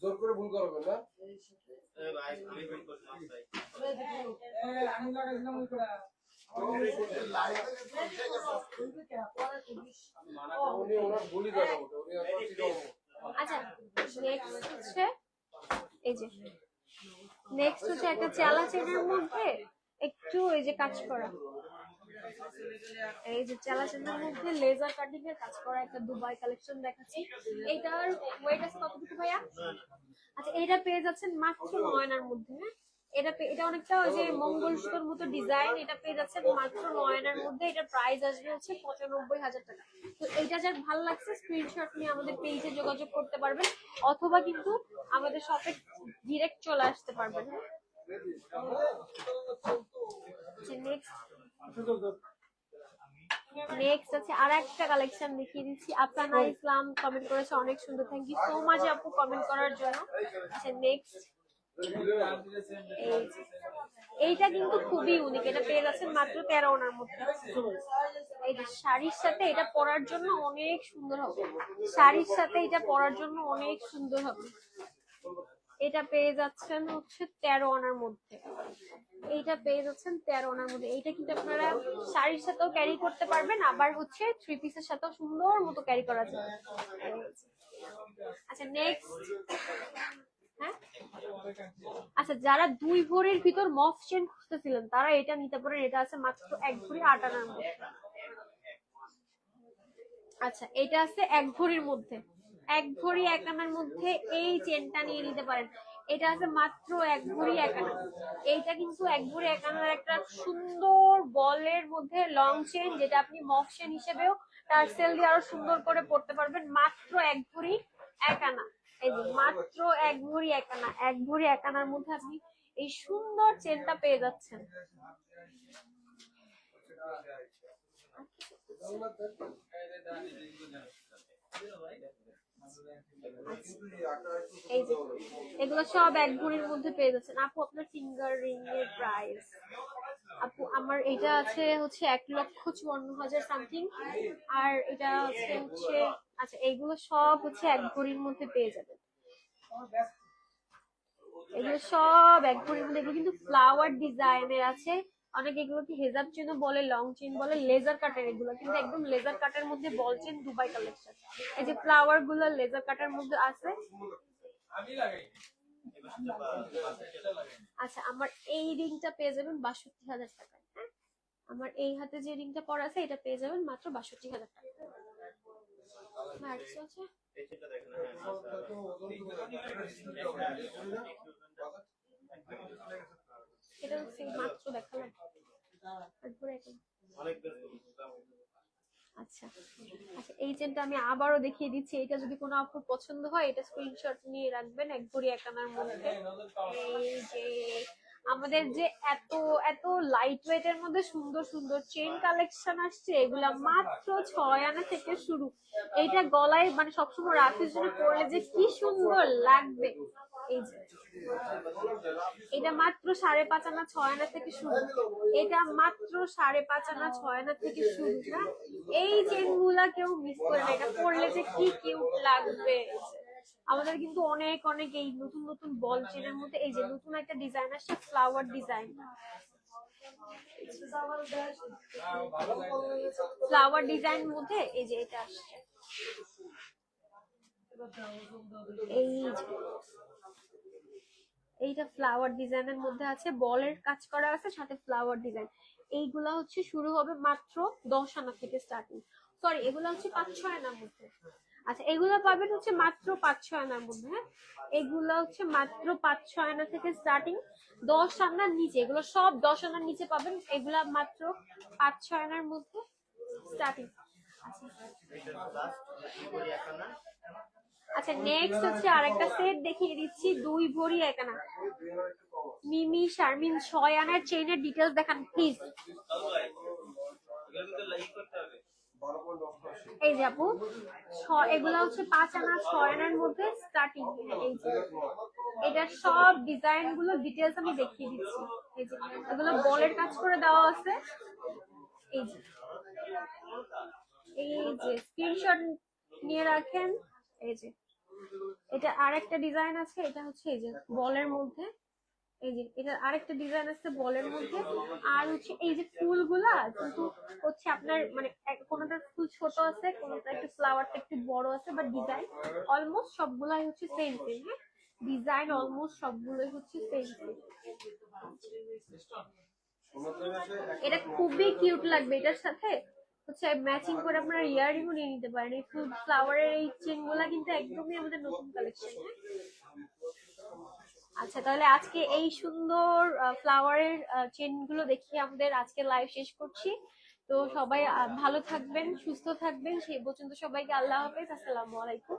জোর করে ভুল করবেন না। আমি লাগাইছিলাম ওই করে আচ্ছা নেক্সট হচ্ছে এই যে নেক্সট হচ্ছে একটা চালা চেনের মধ্যে একটু এই যে কাজ করা। এই যে চালাচানের মধ্যে লেজার কাটিং এর কাজ করা একটা দুবাই কালেকশন দেখাচ্ছি। এইটার ওয়েট আছে কতটুকু ভাইয়া? আচ্ছা, এটা পেয়ে যাচ্ছেন মাত্র 9 আনার মধ্যে। হ্যাঁ, এটা অনেকটা ওই যে মঙ্গলসূত্রের মতো ডিজাইন। এটা পেয়ে যাচ্ছেন মাত্র 9 আনার মধ্যে। এটা প্রাইস আসবে হচ্ছে 95,000 টাকা। তো এটা যার ভালো লাগছে স্ক্রিনশট নিয়ে আমাদের পেজে যোগাযোগ করতে পারবেন, অথবা কিন্তু আমাদের শপে ডিরেক্ট চলে আসতে পারবেন। নেক্সট আছে আর একটা কালেকশন দেখিয়ে দিচ্ছি। আফসানা ইসলাম কমেন্ট করেছে, অনেক সুন্দর, থ্যাংক ইউ সো মাচ আপু কমেন্ট করার জন্য। আচ্ছা নেক্সট, এইটা কিন্তু খুবই ইউনিক। এটা পেয়ে যাচ্ছেন মাত্র 13 ওনার মধ্যে। এই যে শাড়ির সাথে এটা পরার জন্য অনেক সুন্দর হবে, শাড়ির সাথে এটা পরার জন্য অনেক সুন্দর হবে। এটা পেয়ে যাচ্ছেন হচ্ছে 13 আনার মধ্যে। এইটা পেয়ে যাচ্ছেন 13 আনার মধ্যে। এইটা কিন্তু আপনারা শাড়ির সাথেও ক্যারি করতে পারবেন, আবার হচ্ছে থ্রি পিসের সাথেও সুন্দর মতো ক্যারি করা যায়। আচ্ছা নেক্সট, হ্যাঁ আচ্ছা, যারা 2 ভরির ভিতর মফ চেন খুঁজতেছিলেন তারা এটা নিতে পারেন। এটা আছে মাত্র 1 ভরি 8 আনার মধ্যে। আচ্ছা, এটা আছে 1 ভরির মধ্যে, 1 ভরি 1 আনার মধ্যে এই চেনটা নিয়ে নিতে পারেন। এটা আছে মাত্র 1 ভরি 1 আনা। এইটা কিন্তু 1 ভরি 1 আনার একটা সুন্দর বলের মধ্যে লং চেন, যেটা আপনি মফ চেন হিসেবেও টার্সেল দিয়ে আরো সুন্দর করে পড়তে পারবেন। মাত্র 1 ভরি 1 আনা। এই যে মাত্র 1 ভরি 1 আনা, 1 ভরি 1 আনার মধ্যে আপনি এই সুন্দর চেনটা পেয়ে যাচ্ছেন। এই যে এগুলো সব 1 ভরির মধ্যে পেয়ে যাচ্ছেন। আপু আপনার ফিঙ্গার রিং এর প্রাইস? আপু আমার এটা আছে হচ্ছে 1,54,000 সামথিং, আর এটা হচ্ছে আচ্ছা এইগুলো সব হচ্ছে 1 ভরির মধ্যে পেয়ে যাবেন। এগুলো সব 1 ভরির মধ্যে। এগুলো কিন্তু ফ্লাওয়ার ডিজাইনের আছে। অনেকে এগুলোকে হেজাব চেন বলে, লং চেন বলে, লেজার কাটের। এগুলো কিন্তু একদম লেজার কাটের মধ্যে বল চেন দুবাই কালেকশন। এই যে ফ্লাওয়ার গুলো লেজার কাটের মধ্যে আছে। আচ্ছা, আমার এই রিংটা পেয়ে যাবেন 62,000 টাকায়। হ্যাঁ, আমার এই হাতে যে রিংটা পরা আছে এটা পেয়ে যাবেন মাত্র 62,000 টাকা। আচ্ছা, এটা হচ্ছে মাত্র দেখালাম। আচ্ছা আচ্ছা, এই চেনটা আমি আবারও দেখিয়ে দিচ্ছি। এটা যদি কোনো আপুর পছন্দ হয় এটা স্ক্রিনশট নিয়ে রাখবেন। 1 ভরি 1 আনার মধ্যে। এই যে আমাদের যে এত এত লাইট ওয়েট এর মধ্যে সুন্দর সুন্দর চেন কালেকশন আসছে, এগুলা মাত্র 6 আনা থেকে শুরু। এইটা গলায় মানে সবসময় রাতের জন্য পরলে যে কি সুন্দর লাগবে। এই যে এটা মাত্র 5.5 আনা 6 আনা থেকে শুরু। এটা মাত্র 5.5 আনা 6 আনা থেকে শুরু। হ্যাঁ, এই চেন গুলা কেউ মিস করে না, এটা পরলে যে কি কিউট লাগবে। আমাদের কিন্তু অনেক অনেক এই নতুন নতুন বল চেনের মধ্যে এই যে নতুন একটা ডিজাইন আসছে, ফ্লাওয়ার ডিজাইন। ফ্লাওয়ার ডিজাইন মধ্যে এই যে এটা আসছে। এই যে এইটা ফ্লাওয়ার ডিজাইনের মধ্যে আছে, বলের কাজ করা আছে, সাথে ফ্লাওয়ার ডিজাইন। এইগুলা হচ্ছে শুরু হবে মাত্র 10 আনা থেকে স্টার্টিং। সরি, এগুলা হচ্ছে 5-6 আনার মধ্যে। আচ্ছা, এগুলো পাবেন হচ্ছে মাত্র 5-6 আনার মধ্যে। হ্যাঁ, এগুলো হচ্ছে মাত্র 5-6 আনা থেকে স্টার্টিং। 10 আনার নিচে, এগুলো সব 10 আনার নিচে পাবেন। এগুলা মাত্র 5-6 আনার মধ্যে স্টার্টিং। আচ্ছা নেক্সট হচ্ছে আরেকটা সেট দেখিয়ে দিচ্ছি, 2 ভরি 1 আনা। মিমি শারমিন 6 আনার চেইনের ডিটেইলস দেখান প্লিজ। এই যে আপু এগুলো হচ্ছে 5 আনা 6 আনার মধ্যে স্টার্টিং। এই যে এটার সব ডিজাইন গুলো ডিটেইলস আমি দেখিয়ে দিচ্ছি। এই যে এগুলো বলের কাজ করে দেওয়া আছে। এই যে স্ক্রিনশট নিয়ে রাখেন। এই যে এটা আরেকটা ডিজাইন আছে, এটা হচ্ছে এই যে বলের মধ্যে। এই যে এটা আরেকটা ডিজাইন আছে বলের মধ্যে। আর হচ্ছে এই যে ফুলগুলা কিন্তু হচ্ছে আপনার মানে কোনটার ফুল ছোট আছে, কোনটা একটু ফ্লাওয়ারটা একটু বড় আছে, বাট ডিজাইন অলমোস্ট সবগুলাই হচ্ছে সেম সেম। হ্যাঁ, ডিজাইন অলমোস্ট সবগুলোই হচ্ছে সেম সেম। এটা খুবই কিউট লাগবে, এটার সাথে হচ্ছে ম্যাচিং করে আপনারা ইয়াররিংও নিয়ে নিতে পারেন। এই ফুল ফ্লাওয়ারের এই চেন গুলা কিন্তু একদমই আমাদের নতুন কালেকশন। আচ্ছা, তাহলে আজকে এই সুন্দর ফ্লাওয়ারের চেন গুলো দেখিয়ে আমাদের আজকে লাইভ শেষ করছি। তো সবাই ভালো থাকবেন, সুস্থ থাকবেন, সেই পর্যন্ত সবাইকে আল্লাহ হাফেজ, আসসালামু আলাইকুম।